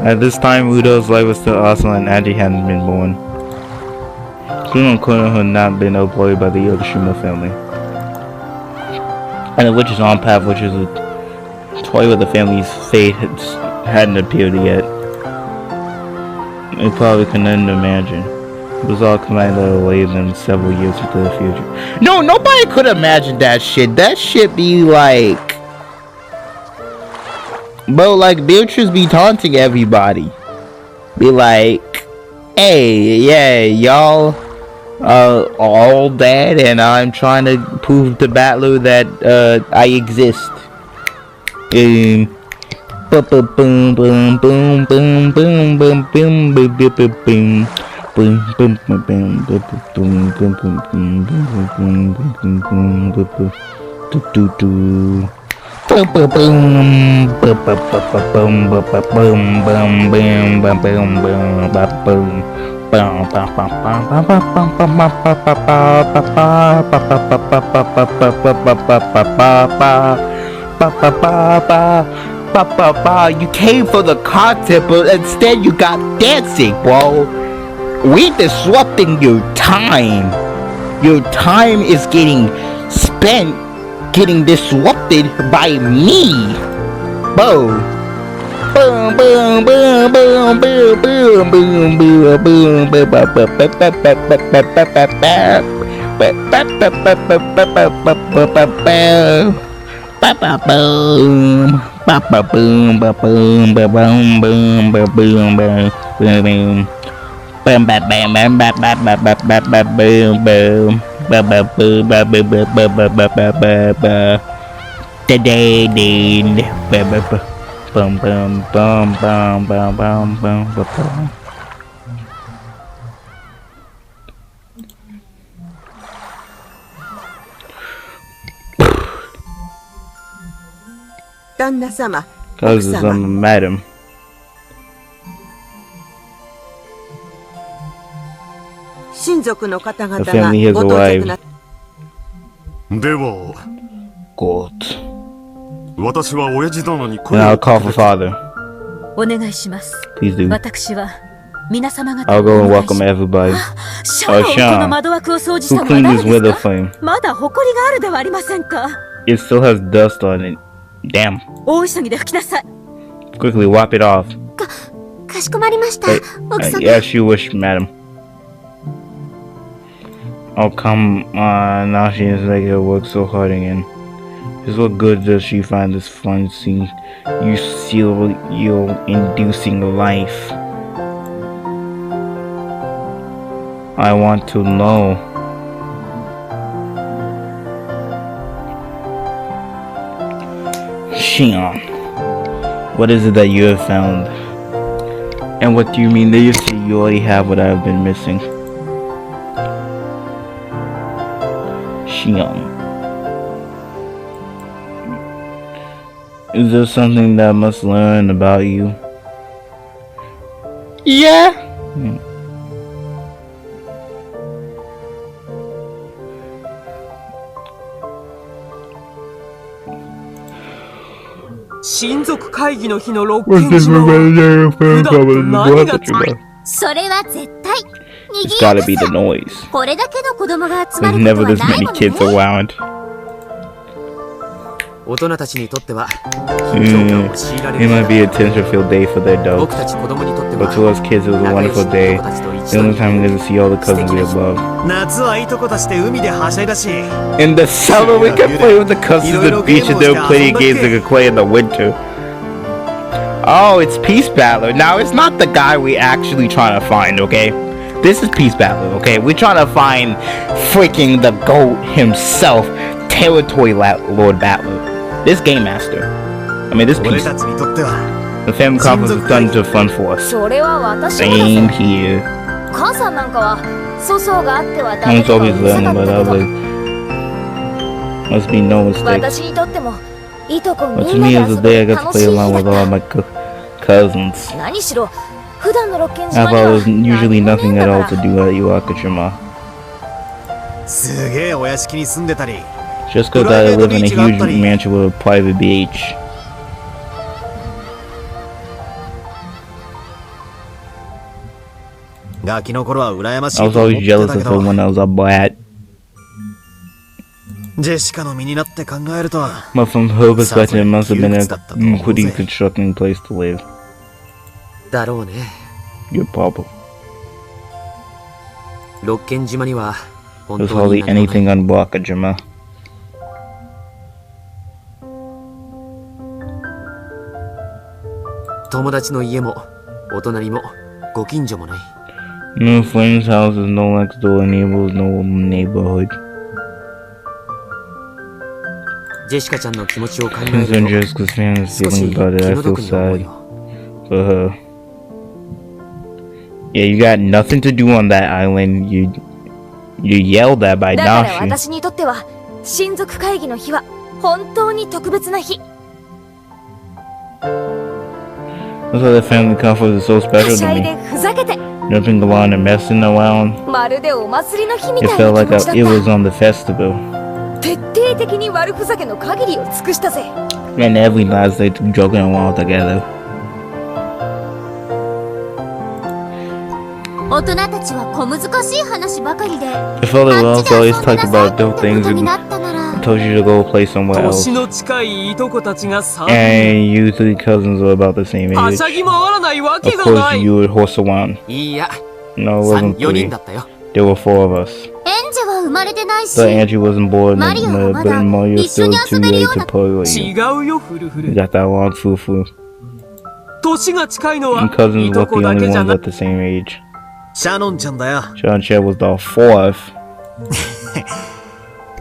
At this time, Udo's life was still awesome and Angie hadn't been born. Kuno Kuno had not been employed by the Yokoshima family. And the witch's on path, which is a toy with the family's fate, hadn't appeared yet. You probably couldn't imagine. It was all coming away then several years into the future. No, nobody could imagine that shit. That shit be like... Bro, like, Beatrice be taunting everybody. Be like, hey, yeah, y'all all dead, and I'm trying to prove to Battler that I exist. Boom, boom, boom, boom, boom, boom, boom, boom, boom, boom, boom, boom. Boom boom boom boom boom boom boom boom boom boom boom boom boom boom You came for the content, but instead you got dancing, bro. We're disrupting your time. Your time is getting spent getting disrupted by me. Bro. Boom boom boom boom boom boom boom boom boom boom. Bam bam bam bam bam bam bam bam bam bam boom boom bam bam boom bam bam bam bam bam bam bam bam bam da da da bam bam bam bam bam bam bam bam bam bam. 旦那様、 Cause madam. 親族の方々 The が family has ご到着 arrived. な。では、 God. 私は親父殿に And I'll call for father. お願いします。 Please do. 私は皆様方 I'll を go お and 願いし welcome ます。 everybody. シャーこの窓枠を掃除した Who のは cleaned 誰 this で window すか？ flame? まだ埃があるではありませんか。 It still has dust on it. Damn. 大急ぎで拭きなさい。 Quickly wipe it off. かしこまりました。奥様。 Yes, you wish, madam. Oh, come on. Now she is like it work so hard again. Just what good does she find this fun scene? You seal your inducing life. I want to know. Shion, what is it that you have found? And what do you mean that you say you already have what I've been missing? Shion. Is there something that I must learn about you? Yeah. Hmm. 親族会議の日の六軒島は普段と何が違う？それは絶対。 It's gotta be the noise. これだけの子供が集ま There's る never ことは this ない many もの kids ね。 around. 大人たちにとっては緊張感を強いられ It る might be a tension-filled day for their 僕 dogs. たち子供にとって But は to us kids, it was a 仲良し wonderful の day. 子たちと一 The 緒 only に time we get to see all the cousins we love. 夏はいとこたちで海ではしゃいだし In the summer, we can play with the cousins at the beach, and they'll play games they can play in the winter. Oh, it's Peace Battler. Now, it's not the guy we actually trying to find, okay? This is Peace Battler, okay? We're trying to find freaking the GOAT himself, Territory Lord Battler. This Game Master. I mean, this 俺 Peace. たちにとっては The family conference is done to fun for us. それは私もだ Same ぜ。 here. 母さんなんかは粗相があってはダメ Mom's とかう always るさか learning, った but け others ど、 must be no mistakes. 私にとってもいとこ But み to んな me, で it was 遊 the ぶ day I got to 楽し play い日 along だ with っ all た。 my cousins. 何しろ普段の六軒島 I've には always usually 何もねえ nothing んだ at か all ら to do at Iwakujima. すげえお屋敷に住んでたり Just because I live in a huge mansion with a private beach. ガキの頃は羨まし I い was と思っ always て jealous たけ of ど her when I was a brat. ジェシカの身になって考えると But from her perspective, it must have been a pretty constructing place to live. だろうね。 Your papa. 六軒島には本 There's 当に hardly 何もない anything on Wakajima. 友達の家もお隣もご近所もない。 No friends' houses, no next door neighbors, no neighborhood. ジェシカちゃんの気持ちを考え Concerned る Jessica's family's と少し feelings 気 about it, I の feel 毒に思う sad よ。 for her. Yeah, you got nothing to do on that island. You yelled at by だから Nashi. 私にとっては親族会議の日は本当に特別な日。 That's why the family conference is so は special しゃ to いで me. ふざけて Jumping around and messing around. まるでお祭りの日み It たい felt な like 気持ちだっ it was た。 on the festival. 徹底的に悪ふざけの限りを尽くしたぜ。 And every last day joking around together. 大人たちは小難しい話ばかりで I felt it あっ was ちで遊 always んで talk なさい about って dope こ things とに and なったなら told you to go play somewhere else. 年の近いいとこたちが3 And you three cousins were about the same は age. しゃぎ回らないわ Of けがな course, い。 you would horse around. いいや、 No, it wasn't 4人 three. だったよ。 There were four of us. エンジェは生まれてないし But Angie wasn't born, Mario but はまだ Mario 一緒 still に too 遊べる young よう to な play with you. 違うよ、フルフ You ル。 got that long foo-foo. 年が近いのは And cousins い were と the こだけ only じゃ ones な at the same age. シャノンちゃんだよ。 John Chet was the fourth.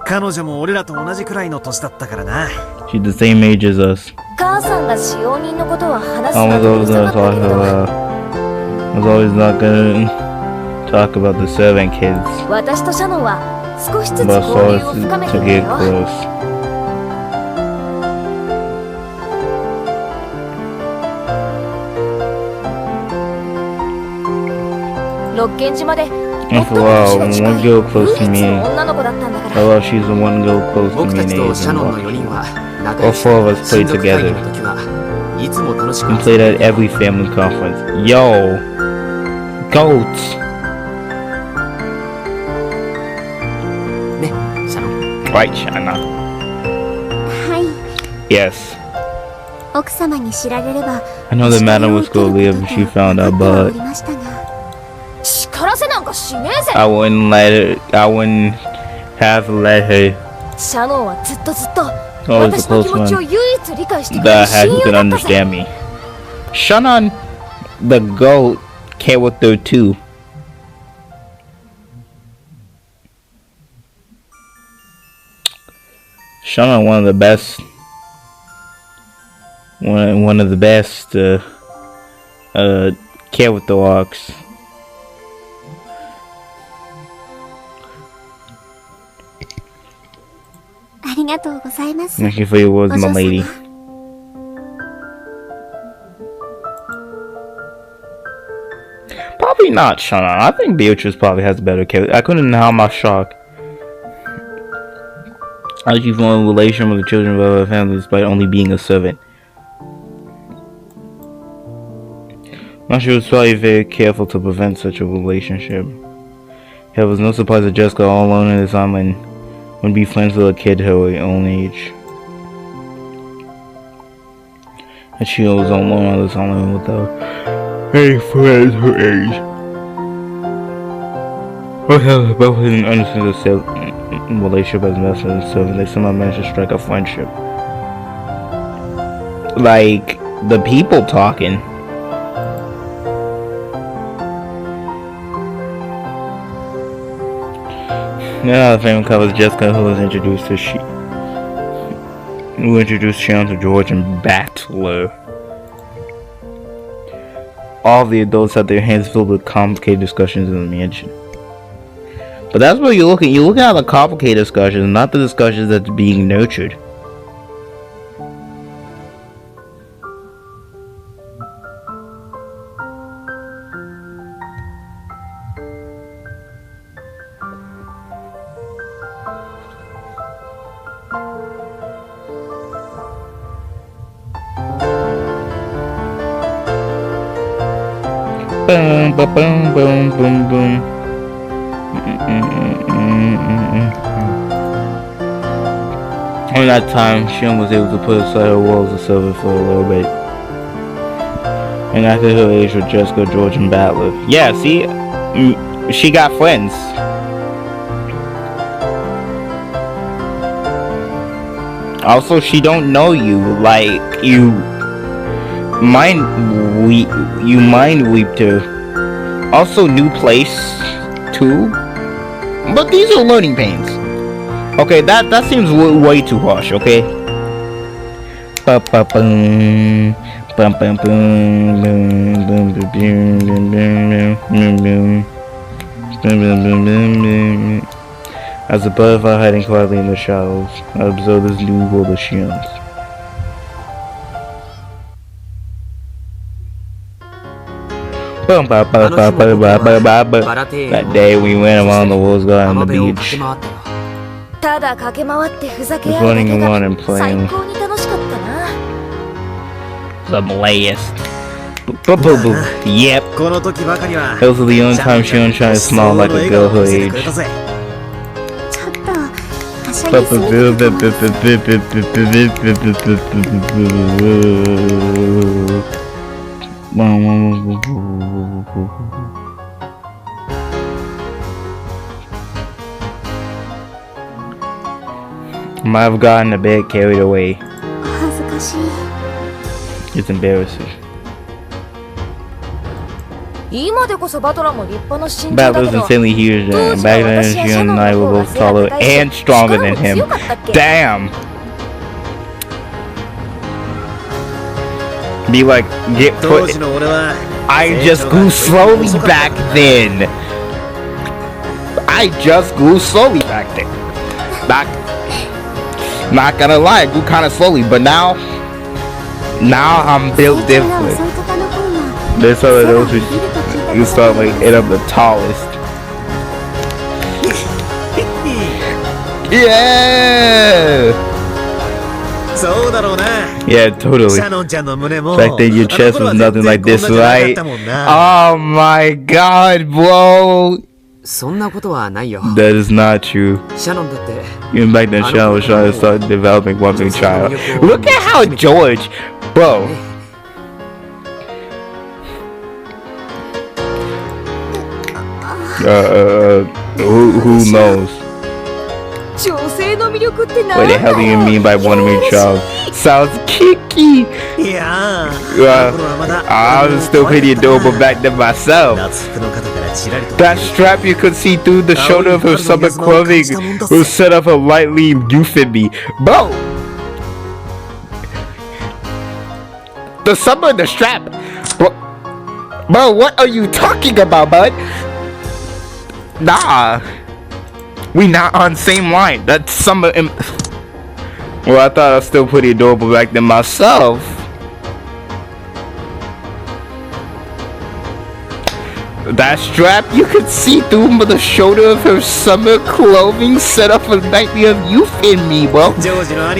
彼女も俺らと同じくらいの年だったからな。 She's the same age as us. 母さんが使用人のことは話す I な was とう always るさ gonna かったけ talk れど about. I was always not gonna talk about the servant kids, 私とシャノンは少しずつ but 交 so 流 as を深めて to い get ったよ。 close. 六軒島で And 最 for も a 年 while, が近 one い girl 唯 close to 一 me. の女の子だったんだから Although she's the one girl close to 僕 me た in ちと age シャ and ノンの what. 4人は仲 All 良し。 four of us 親 played 族会議 together の時はいつも楽しく and 遊ん played で at every family conference. Yo, goats. ね、シャノン。 Right, Shana. はい Yes. 奥様に知られれば I know that Madam was gonna leave if she found out, 分かってはお but りましたが叱らせなんかしねえぜ。 I wouldn't let her. I wouldn't have let her. シャノンはずっとずっと Always 私 the の気 close 持ちを one 唯一理解してくれ that る I 親 had who 友 could だったぜ。 understand me. Shannon, the goat, character too. Shannon, one of the best. One of the best character arcs. ありがとうございます Thank you for your words, my お嬢様 lady. Probably not Shannon. I think Beatrice probably has a better character. I couldn't help my shock. How did you form a relation with the children of other families despite only being a servant? Now she was probably very careful to prevent such a relationship. It was no surprise that Jessica, all alone in this island, would be friends with a kid her own age. And she was alone on this island without any friends her age. Okay, both didn't understand the relationship as master and servant. They somehow managed to strike a friendship. Like, the people talking. Now the family covers Jessica, who was introduced to Sharon to George and Battler. All the adults had their hands filled with complicated discussions in the mansion. But that's what you're looking. You're looking at the complicated discussions, not the discussions that's being nurtured. boom, boom, boom, boom, boom, boom. On that time, Shun was able to put aside her walls of silver for a little bit. And after her age with Jessica, George, and Battler. Yeah, see? She got friends. Also, she don't know you. Like, you mind weeped her. Also, new place, too. But these are learning pains. Okay, that seems way too harsh, okay? As a butterfly hiding quietly in the shadows, I observe this new world of Shions. That day we went around the Rose Garden on the beach. Just running around and playing. The layest. Yep. Those are the only times Shion tried to smile like a girl her age. Might have gotten a bit carried away. It's embarrassing. Battler's insanely huge, and back then Shion and I were both taller and stronger than him. Damn! Be like, get put. I just grew slowly back then. Not gonna lie, I grew kind of slowly, but now I'm built different. There's some of those you start like hit up the tallest. Yeah! Yeah, totally. Back then your chest was nothing like this, right? Oh my god, bro! That is not true. Even back then, Shannon was trying to start developing one big child. Look at how George, bro. Who knows? What the hell do you mean by one big child? Sounds kicky. I was still pretty adorable back then myself. That strap you could see through the shoulder of her summer clothing was set up a lightly youthing me. Bro! The summer, the strap! Bro, what are you talking about, bud? Nah. We not on same line. That's summer. Well, I thought I was still pretty adorable back then myself. That strap you could see through the shoulder of her summer clothing set up a nightly of youth in me, bro.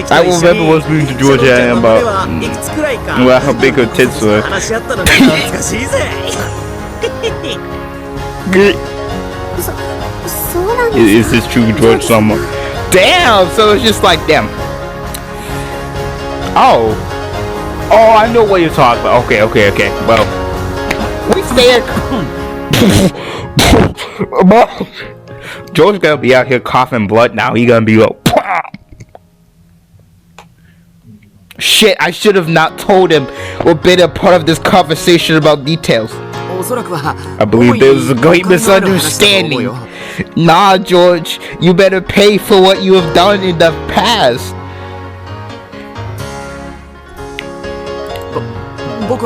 I will remember once moving to Georgia and about how big her tits were. Is this true, George Summer? Damn! So it's just like, damn. Oh, I know what you're talking about. Okay. Well, we stay at. George's gonna be out here coughing blood now. He gonna be like, shit, I should have not told him or been a part of this conversation about details. I believe there was a great misunderstanding. Nah, George, you better pay for what you have done in the past. All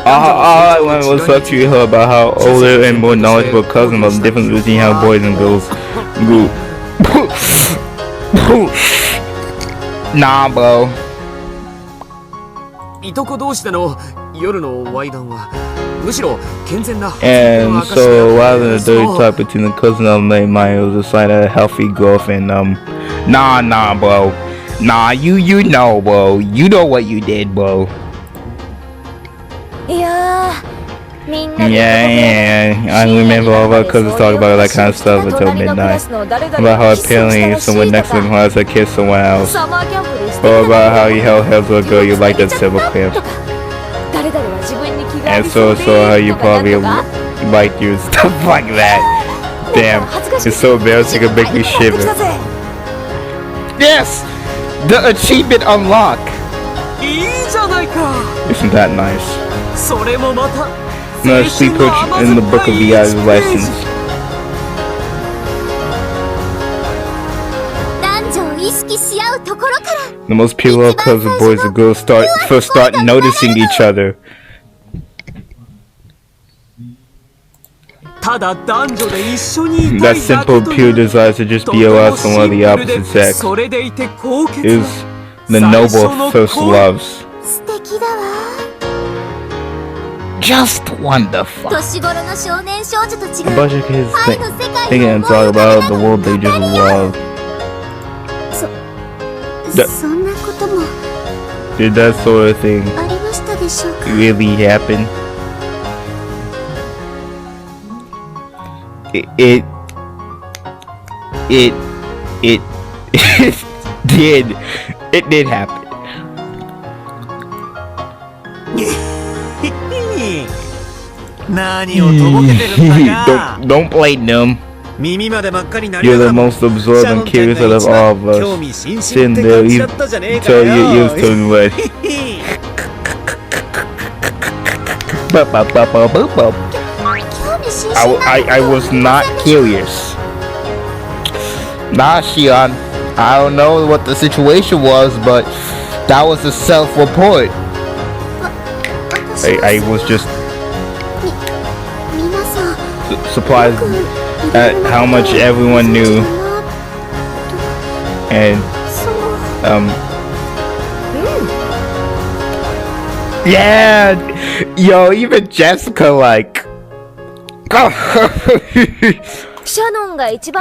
I wanted was to to her about how older and more knowledgeable cousin about the difference between how boys and girls grew. Nah, bro. And so rather than a dirty talk between the cousin of mine, it was a sign of a healthy growth. And nah, bro. Nah, you know, bro. You know what you did, bro. Yeah, I remember all of our cousins talk about that kind of stuff until midnight. About how apparently someone next to the class had kissed someone else. Or about how you held hands with a girl you liked at civil camp. And so how you probably liked you and stuff like that. Damn, it's so embarrassing it make me shiver. Yes! The achievement unlock! Isn't that nice? Another sleep coach in the book of the lessons. The most pure because of boys and girls first start noticing each other. That simple pure desire to just be around someone of the opposite sex is the noble first loves. Just wonderful. A bunch of kids thinking and talk about the world they just love. Did that sort of thing really happen? It did happen. Don't blame them. You're the most absorbed and curious out of all of us. Sitting there, you tell your ears to wet. I was not curious. Nah, Shion. I don't know what the situation was, but that was a self-report. I was just surprised at how much everyone knew. And yeah, yo, even Jessica like.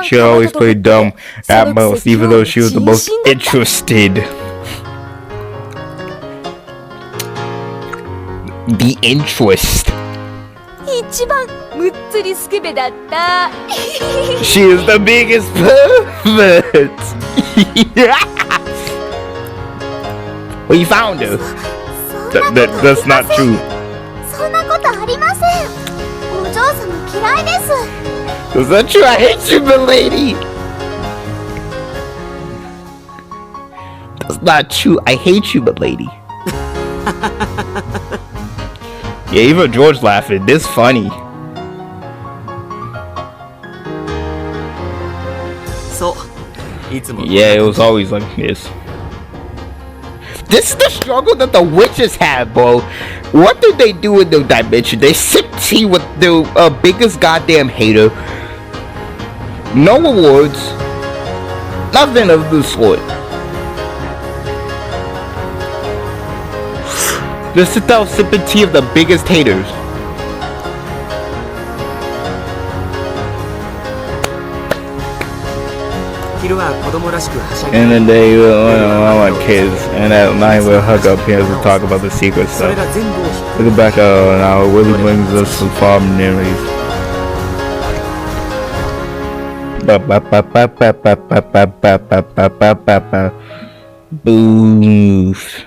She always played dumb at most, even though she was the most interested. The interest. She is the biggest pervert. Well, you found her. That's not true. Is that true? I hate you, milady. That's not true. I hate you, milady. Yeah, even George laughing. This funny. Yeah, it was always like this. This is the struggle that the witches have, bro. What did they do in their dimension? They sip tea with their biggest goddamn hater. No rewards. Nothing of the sort. Just sit down sipping tea of the biggest haters. In the day, all my kids, and at night we'll hug up here to talk about the secret stuff. Looking back now, it really brings us some fond memories. Boof.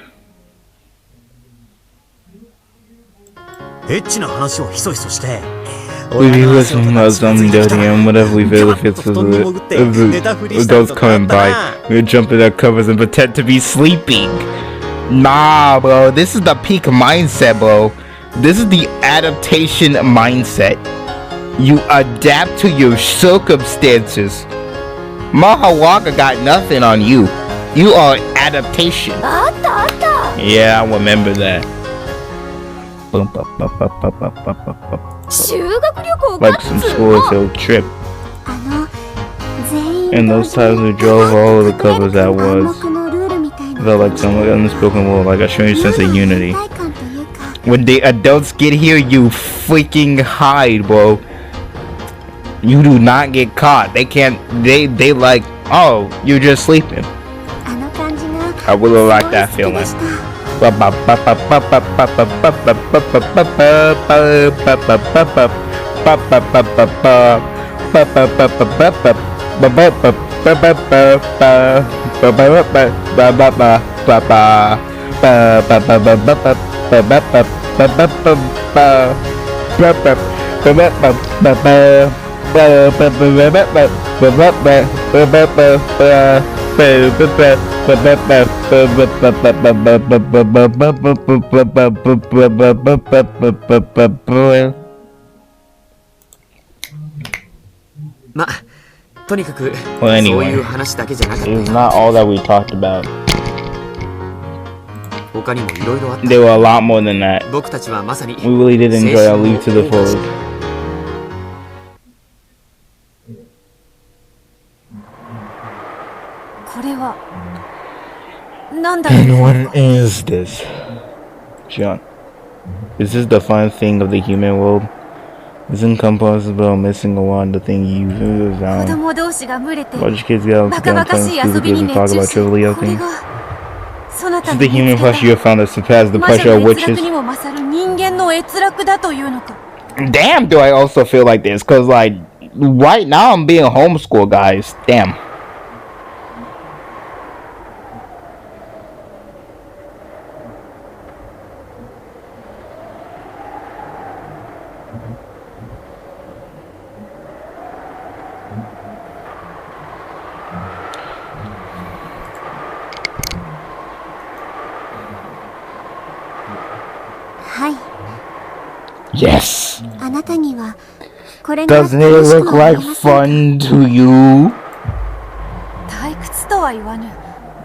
We be listening about something dirty, and whatever we feel if it's adults coming by, we'll jump in our covers and pretend to be sleeping. Nah, bro, this is the peak mindset, bro. This is the adaptation mindset. You adapt to your circumstances. Mahawaka got nothing on you. You are adaptation. Yeah, I remember that. Like some Swords Hill trip. And those times we drove all of the covers at once. Felt like some unspoken rule, like a strange sense of unity. When the adults get here, you freaking hide, bro. You do not get caught. They can't. They like, oh, you're just sleeping. I really like that feeling. ま、とにかく、 Well, そう anyway, いう話だけじゃなかった it よ。 was not all that we talked about. 他にもいろいろあった。 There were a lot more than that. 僕たちはまさに We really did enjoy our leave to the fullest. これは何だろう And what is this? John, is this the fun thing of the human world? Isn't composable missing a wand the thing you 子 found? 供同士が群れて Bunch of kids get バ out カ together バカ playing しい stupid 遊び games に and 熱 talk 中 about し trivial これ things. がそなた This の is the 見 human つけ flesh you た have found that surpassed the 魔女 pressure of の閲 witches. 楽にも勝る人間の閲楽だというのか Damn, do I also feel like this? Cause like right now I'm being homeschooled, guys. Damn. Yes. あなたにはこれが Doesn't it look like fun to you? 退屈とは言わぬ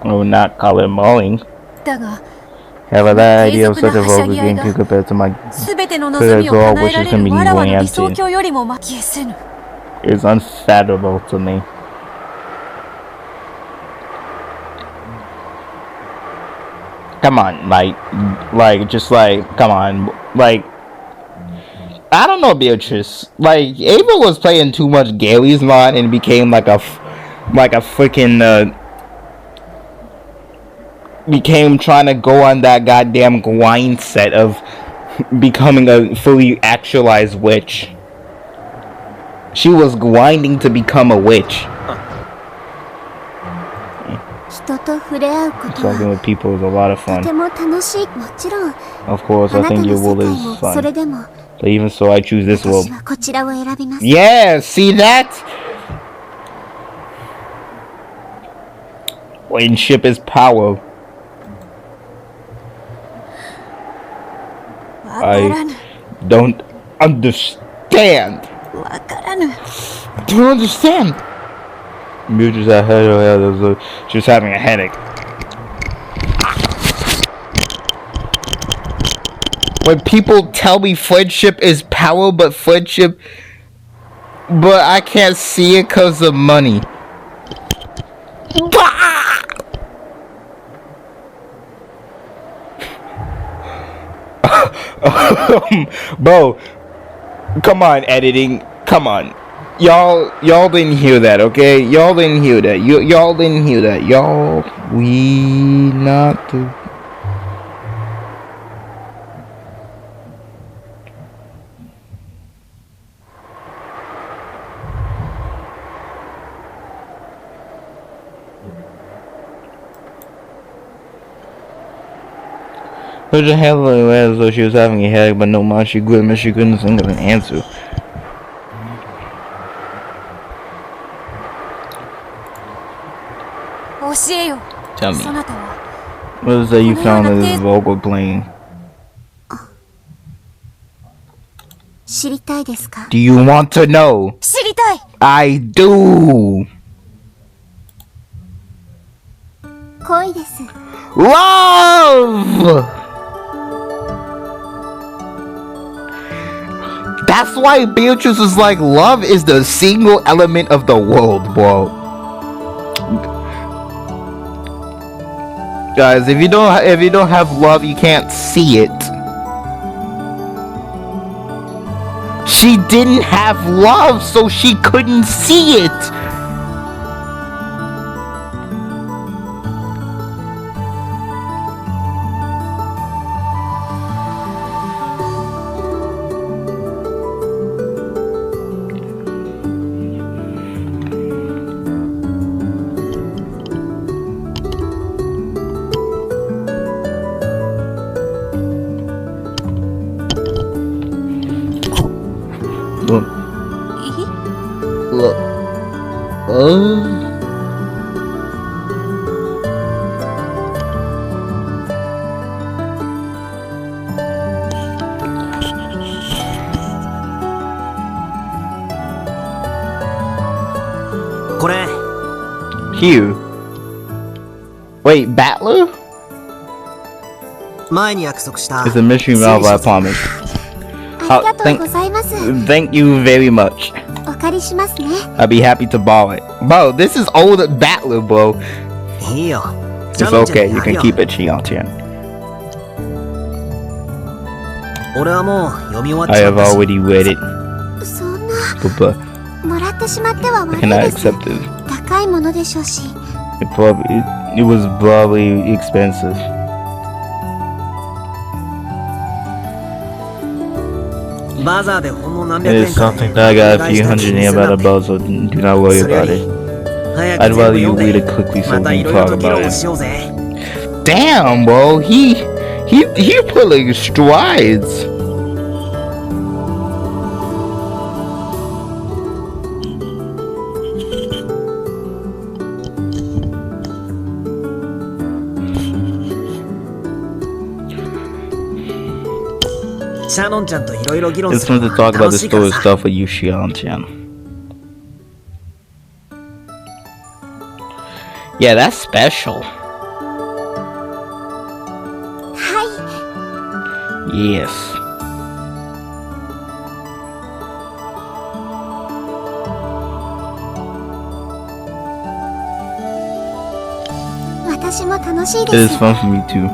I would not call it mowing. だが However, that 継 idea of 続 such な a はしゃ vulgar ぎ合い game が could compare to my 全ての望みを叶えられ wishes can る be わらわ easily の理想 empty. 郷よりも消せぬ It's unfathomable to me. Come on, just like, come on, like, I don't know, Beatrice. Like, Ava was playing too much Gary's mod and became like a freaking, became trying to go on that goddamn grind set of becoming a fully actualized witch. She was grinding to become a witch. 人と触れ合うこと Talking は with people is a lot of と fun. ても楽しい。もちろん Of course, あ I なた think の your 世 world 界 is もそれ fun. でも But even so, I choose this 私 world. はこちらを選びます。 Yeah, see that? Friendship is power. わからぬ Don't understand. わからぬ Don't understand. Beatrice had her she was having a headache. When people tell me friendship is power, but I can't see it because of money. Bro, come on, editing. Come on. Y'all didn't hear that, okay? Y'all didn't hear that. Y'all didn't hear that. Y'all, we not to. Put your hand on her as though she was having a headache, but no mind, she grimaced, she couldn't think of an answer. Tell me, そなたは what is that you found in this vocal playing? 知りたいですか？ Do you want to know? 知りたい I do! 恋です。 Love! That's why Beatrice was like, love is the single element of the world, bro. Guys, if you don't have love, you can't see it. She didn't have love, so she couldn't see it. Battler? Hugh. Wait, Battler? It's a mystery novel, I promise. Thank you very much. I'll be happy to borrow it. Bro, this is old Battler, bro. It's okay, you can keep it, Chion-chan. I have already read it. But I cannot accept it. It was probably expensive. It is something that I got a few hundred yen about, so do not worry about it. I'd rather you read it quickly so we can talk about it. Damn, bro, he pulling strides. It's fun to talk about the story stuff with you, Shion-chan. Yeah, that's special. Yes. It is fun for me too.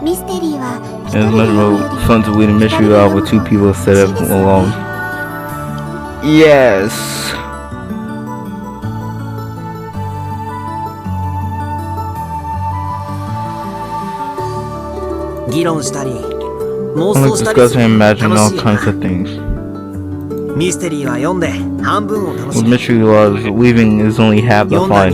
It is much more fun to read a mystery novel with two people instead of alone. Yes. I like discussing and imagining all kinds of things. With mystery novels, reading is only half the fun.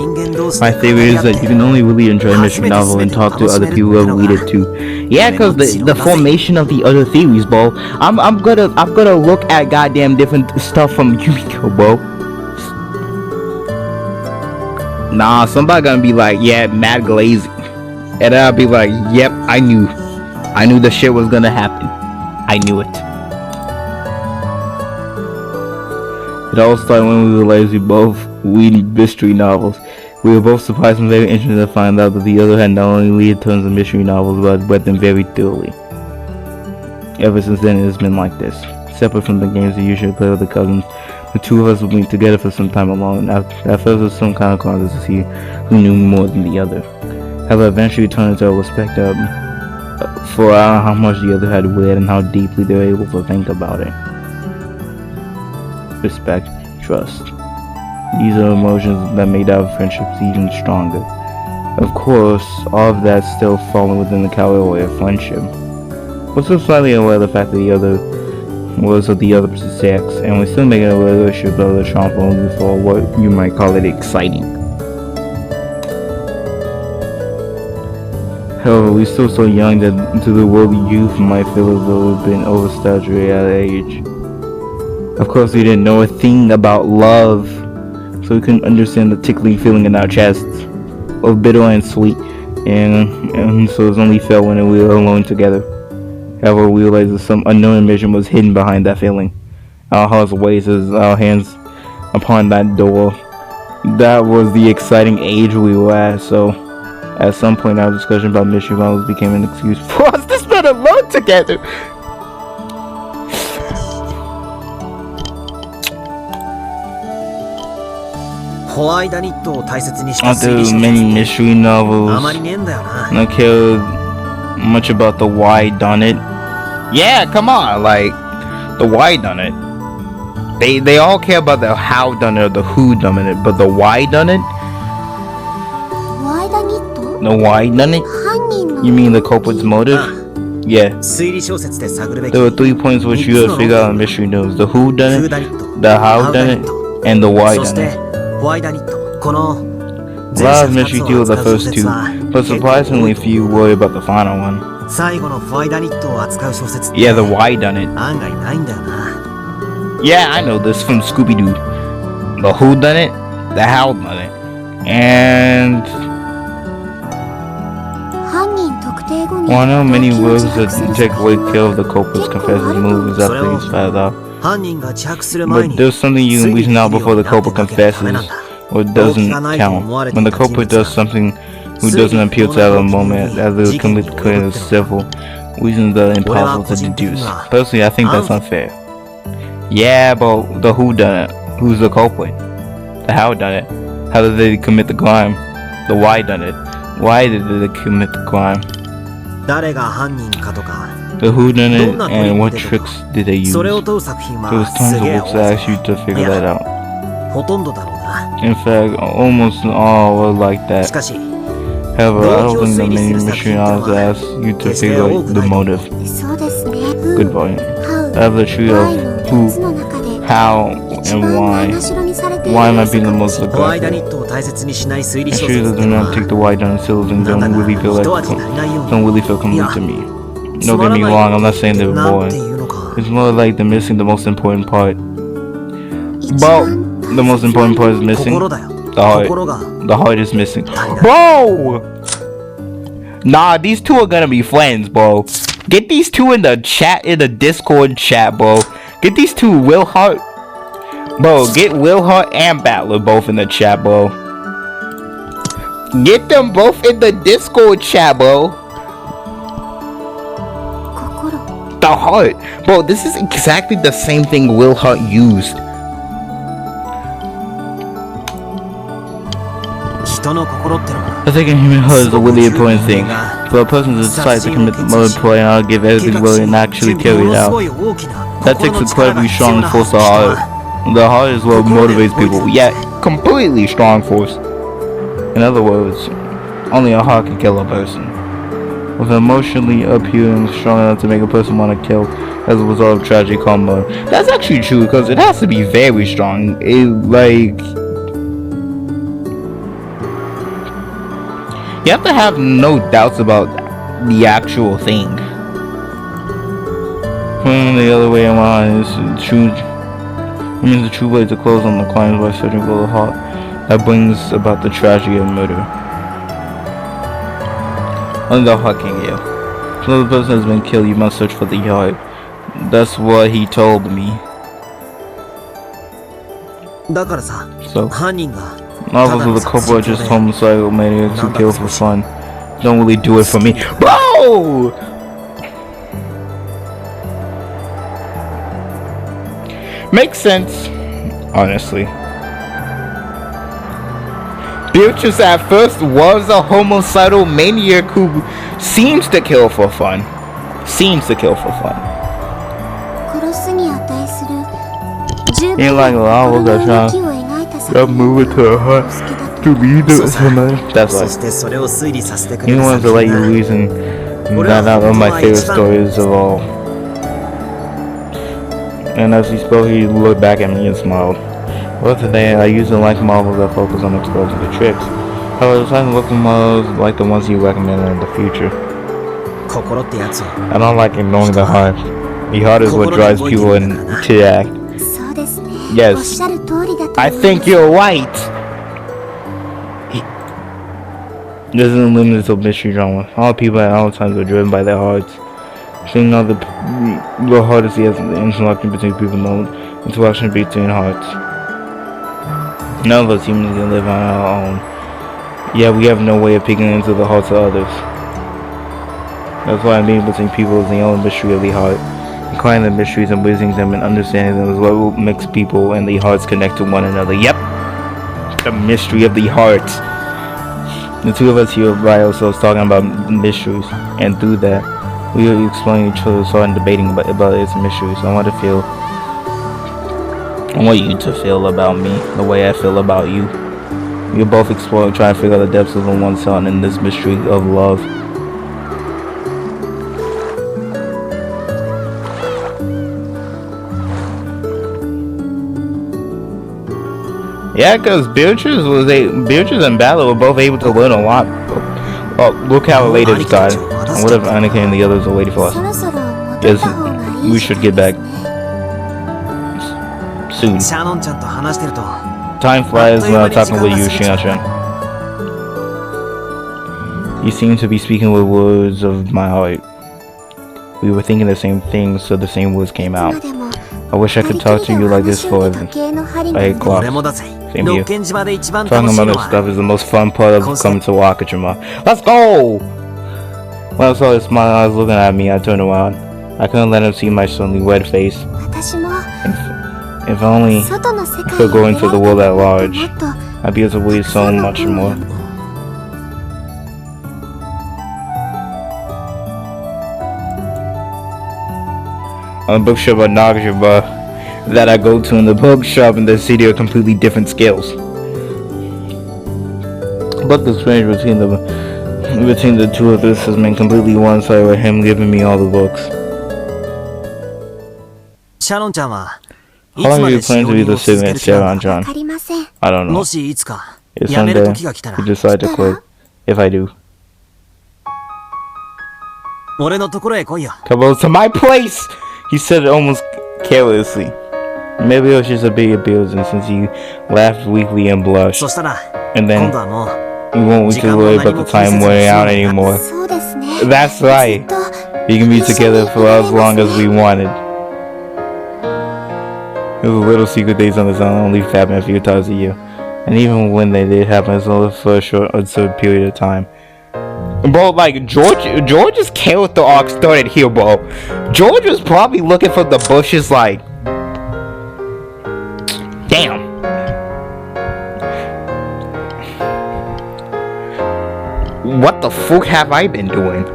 My theory is that you can only really enjoy a mystery novel and talk to other people who have read it too. Yeah, cause the formation of the other theories, bro. I'm gonna look at goddamn different stuff from Umineko, bro. Nah, somebody gonna be like, yeah, mad glazy, and I'll be like, yep, I knew the shit was gonna happen. I knew it. It all started when we realized we both read mystery novels. We were both surprised and very interested to find out that the other had not only read tons of mystery novels, but read them very thoroughly. Ever since then, it has been like this. Separate from the games we usually play with the cousins, the two of us would meet together for some time alone. At first, there was some kind of contest to see who knew more than the other. However, eventually it turned into a respect for how much the other had read and how deeply they were able to think about it. Respect, trust. These are emotions that made our friendships even stronger. Of course, all of that still falling within the category of friendship. We're still slightly aware of the fact that the other was of the other sex, and we're still making a relationship of the charm only for what you might call it exciting. However, we're still so young that to the world youth might feel as though we've been oversaturated at age. Of course, we didn't know a thing about love, so we couldn't understand the tickling feeling in our chests, both bitter and sweet, and so it was only felt when we were alone together. However, we realized that some unknown mission was hidden behind that feeling. Our hearts raced as our hands upon that door. That was the exciting age we were at, so at some point our discussion about mystery novels became an excuse for us to spend alone together. After many mystery novels, I don't care much about the why done it. Yeah, come on, like the why done it. They all care about the how done it or the who done it, but the why done it? The why done it? You mean the culprit's motive? Yeah. There were 3 points which you had to figure out in mystery news: the who done it, the how done it, and the why done it. A lot of mystery deal with the first two, but surprisingly few worry about the final one. Yeah, the why done it. Yeah, I know this from Scooby-Doo. The who done it, The Howl done it. And well, I know many wills that take away kill of the culprit's confessor's moves after he's found out. But there's something you can reason out before the culprit confesses, or doesn't count. When the culprit does something who doesn't appear to have a moment after the complete clear is civil, reasons are impossible to deduce. Personally, I think that's unfair. Yeah, but the who done it? Who's the culprit? The how done it? How did they commit the crime? The why done it? Why did they commit the crime? The who done it and what tricks did they use? There was tons of books that ask you to figure that out. In fact, almost all were like that. However, I don't think the many mystery novels ask you to figure out the motive. Good boy. I have the tree of who, how, and why. Why might be the most neglected. And sure that do not take the why down the syllables and don't really feel complete to me. Don't get me wrong, I'm not saying they're boring. It's more like they're missing the most important part. But the most important part is missing. The heart. The heart is missing. Bro! Nah, these two are gonna be friends, bro. Get these two in the chat, in the Discord chat, bro. Get these two, Will Hart. Bro, get Will Hart and Battler both in the chat, bro. Get them both in the Discord chat, bro. The heart. Bro, this is exactly the same thing Will Hart used. I think a human heart is a really important thing. For a person to decide to commit the murder play, I'll give everything willing and actually carry it out. That takes incredibly strong force of heart. The heart is what motivates people, yet completely strong force. In other words, only a heart can kill a person. With emotionally appealing strong enough to make a person want to kill as a result of tragic karma. That's actually true, because it has to be very strong. You have to have no doubts about the actual thing. Putting the other way around is true. It means the true way to close on the crimes by searching for the heart that brings about the tragedy of murder. Only the heart can kill. So the person has been killed, you must search for the heart. That's what he told me. So, novels of the couple are just homicidal maniacs who kill for fun. Don't really do it for me. Bro! Makes sense, honestly. Beatrice at first was a homicidal maniac who seems to kill for fun. Ain't like a lot of us are trying to move it to a heart to lead it from there. That's why. He wants to let you reason that out of my favorite stories of all. And as he spoke, he looked back at me and smiled. Well, today I usually like models that focus on exposing the tricks. However, I look at models like the ones you recommend in the future. I don't like ignoring the heart. The heart is what drives people to act. Yes, I think you're right. This isn't limited to mystery drama. All people at all times are driven by their hearts. Seeing how the heart is the interaction between people, no interaction between hearts. None of us humans can live on our own. Yeah, we have no way of peeking into the hearts of others. That's why being between people is the only mystery of the heart. Acquiring the mysteries and witnessing them and understanding them is what makes people and the hearts connect to one another. Yep! The mystery of the heart. The two of us here by ourselves talking about mysteries, and through that, we are exploring each other's heart and debating about its mysteries. I want you to feel about me the way I feel about you. We're both exploring, trying to figure out the depths of one's heart in this mystery of love. Yeah, because Beatrice and Balor were both able to learn a lot. Look how Elated died. And what if Anakin and the others are waiting for us? Yes, we should get back soon. Time flies when I'm talking with you, Shion-chan. You seem to be speaking with words of my heart. We were thinking the same things, so the same words came out. I wish I could talk to you like this for 8 clocks. Same here. Talking about this stuff is the most fun part of coming to Wakajima. Let's go! When I saw his smile eyes looking at me, I turned around. I couldn't let him see my suddenly red face. If only I could go into the world at large, I'd be able to read so much more. On the bookshop at Nagajima that I go to in the bookshop in the city are completely different scales. But the exchange between the two of us has been completely one-sided with him giving me all the books. How long do you plan to be the student at Sharon-chan? I don't know. If someday you decide to quit, if I do. Come over to my place! He said it almost carelessly. Maybe it was just a big abusing since he laughed weakly and blushed. And then we won't need to worry about the time wearing out anymore. That's right. We can be together for as long as we wanted. It was a little secret days on his own, only happened a few times a year. And even when they did happen, it's only for a short, uncertain period of time. Bro, like, George's character arc started here, bro. George was probably looking for the bushes, like... Damn. What the fuck have I been doing?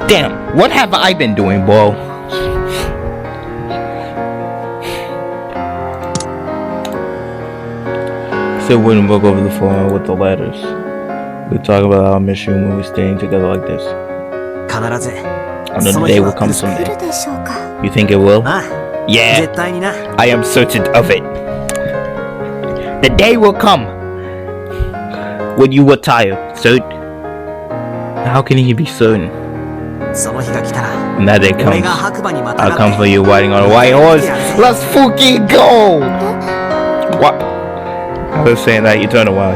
Damn, what have I been doing, bro? Still wouldn't look over the phone with the letters. We talk about how I miss you when we're staying together like this. And then the day will come someday. You think it will? Yeah, I am certain of it. The day will come when you retire, so how can he be certain? When that day comes, I'll come for you riding on a white horse. Let's fucking go! What? I was saying that, you turned away.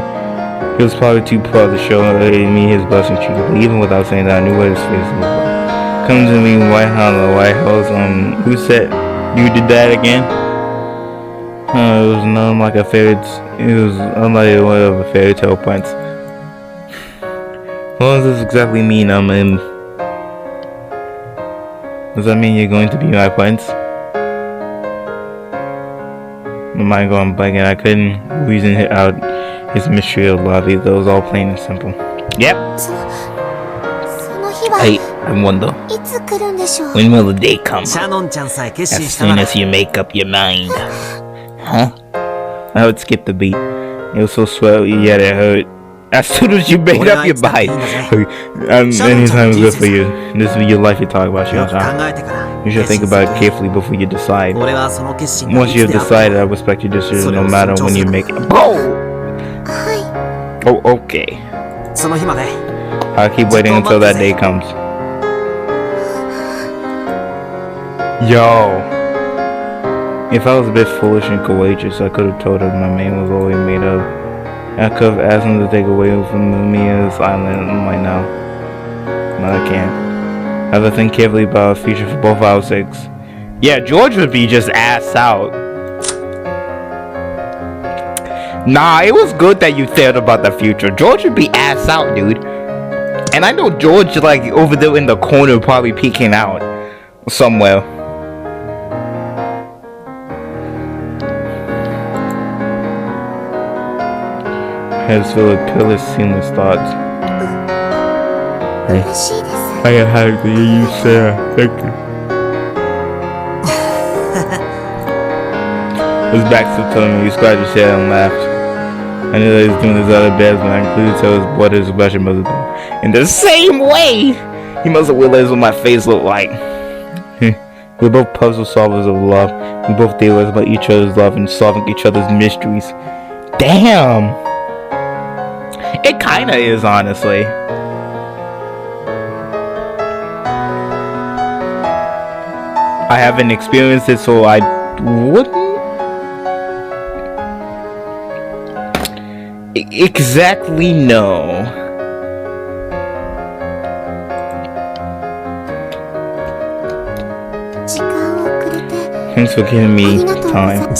He was probably too proud to show me his blessing to you, but even without saying that, I knew what his face looked like. Come to me white on the white horse. Who said you did that again? It was none like a fairy. It was unlike one of a fairy tale prince. What does this exactly mean? Does that mean you're going to be my prince? My mind going blank and I couldn't reason out his mystery of love. That was all plain and simple. Yep. I wonder, when will the day come? As soon as you make up your mind. Huh? I would skip the beat. It was so swell, yet it hurt. As soon as you made up your mind. Anytime is good for you. This is your life you talk about, Shion-chan. You should think about it carefully before you decide. Once you have decided, I respect your decision no matter when you make it. Bro! Oh, okay. I'll keep waiting until that day comes. Yo. If I was a bit foolish and courageous, I could have told her my man was already made up. I could have asked him to take away from me and this island right now. But I can't. I have to think carefully about our future for both our sakes. Yeah, George would be just ass out. Nah, it was good that you thought about the future. George would be ass out, dude. And I know George, like, over there in the corner probably peeking out somewhere. Heads filled with pillars, seamless thoughts. Hey, I got happy to hear you, Sarah. Thank you. His back still telling me, he scratched his head and laughed. I knew that he was doing this other bad when I included tell his what his Russian mother do. In the same way! He must have realized what my face looked like. We're both puzzle solvers of love. We both theorize about each other's love and solving each other's mysteries. Damn! It kinda is, honestly. I haven't experienced it, so I wouldn't exactly know. Thanks for giving me time.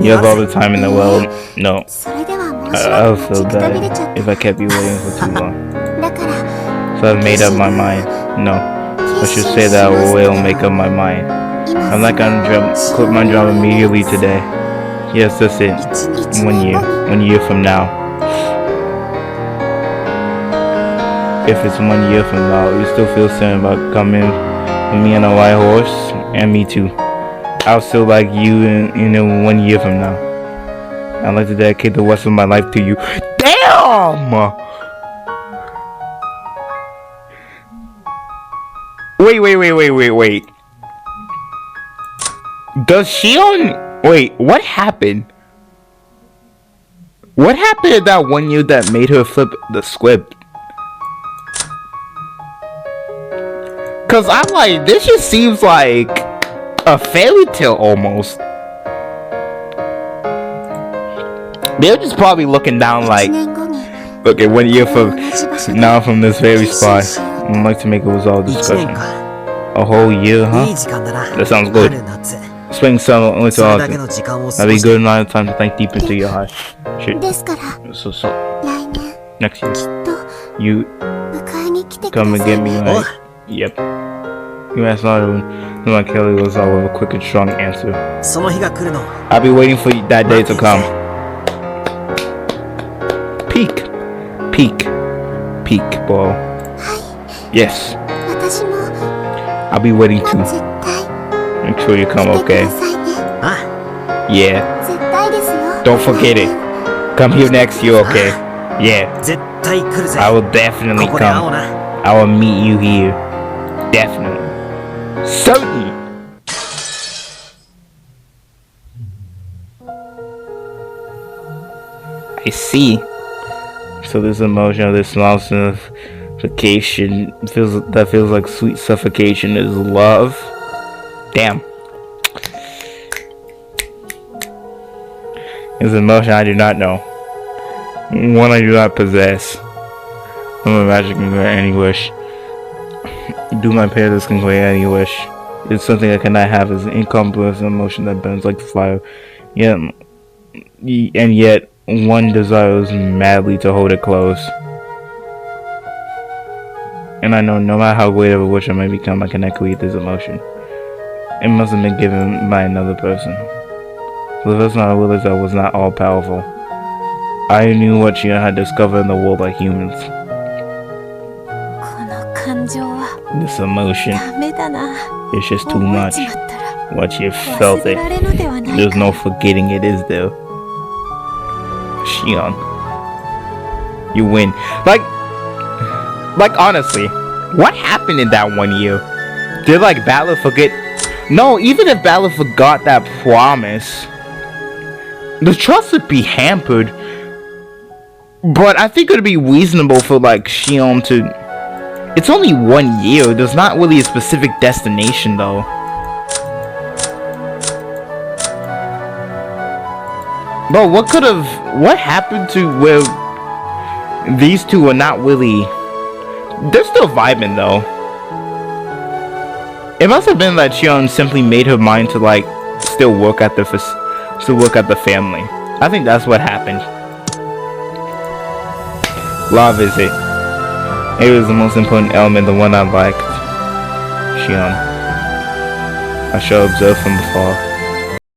You have all the time in the world. No. I'll feel bad if I kept you waiting for too long. So I've made up my mind. No. I should say that I will make up my mind. I'm not gonna quit my job immediately today. Yes, that's it. 1 year. 1 year from now. If it's 1 year from now, you still feel certain about coming with me on a white horse? And me too. I'll still like you in 1 year from now. I'd like to dedicate the rest of my life to you. Damn! Wait. Does Shion... Wait, what happened? What happened in that 1 year that made her flip the script? Cause I'm like, this just seems like a fairy tale almost. They're just probably looking down like, okay, 1 year from now from this very spot, I'd like to make a resolved discussion. A whole year, huh? That sounds good. Spring, summer, winter, autumn. That'd be a good amount of time to think deep into your heart. Shit. So, next year. You come and get me, right? Yep. You asked Lauren. My Kelly was out with a quick and strong answer. I'll be waiting for that day to come. Peek, ball. Yes. I'll be waiting too. Make sure you come, okay? Yeah. Don't forget it. Come here next year, okay? Yeah. I will definitely come. I will meet you here. Definitely. Certainly. I see. So this emotion, this loss of suffocation feels like sweet suffocation is love. Damn. It's an emotion I do not know. One I do not possess. I'm a magic can grant any wish. Do my parents can grant any wish. It's something I cannot have. It's an incomprehensible emotion that burns like fire. And yet one desires madly to hold it close. And I know no matter how great of a wish I may become, I cannot create this emotion. It must have been given by another person. So the first time I realized I was not all powerful. I knew what she had discovered in the world like humans. This emotion, it's just too much. Once you felt it, there's no forgetting it, is there? Shion, you win. Like honestly, what happened in that 1 year? Did like Ballard forget? No, even if Ballard forgot that promise, the trust would be hampered. But I think it would be reasonable for like Shion to. It's only 1 year. There's not really a specific destination though. But what happened to where these two are not really. They're still vibing though. It must have been that Shion simply made her mind to like still work at the family. I think that's what happened. Love is it. It was the most important element, the one I liked. Shion. I shall observe from afar.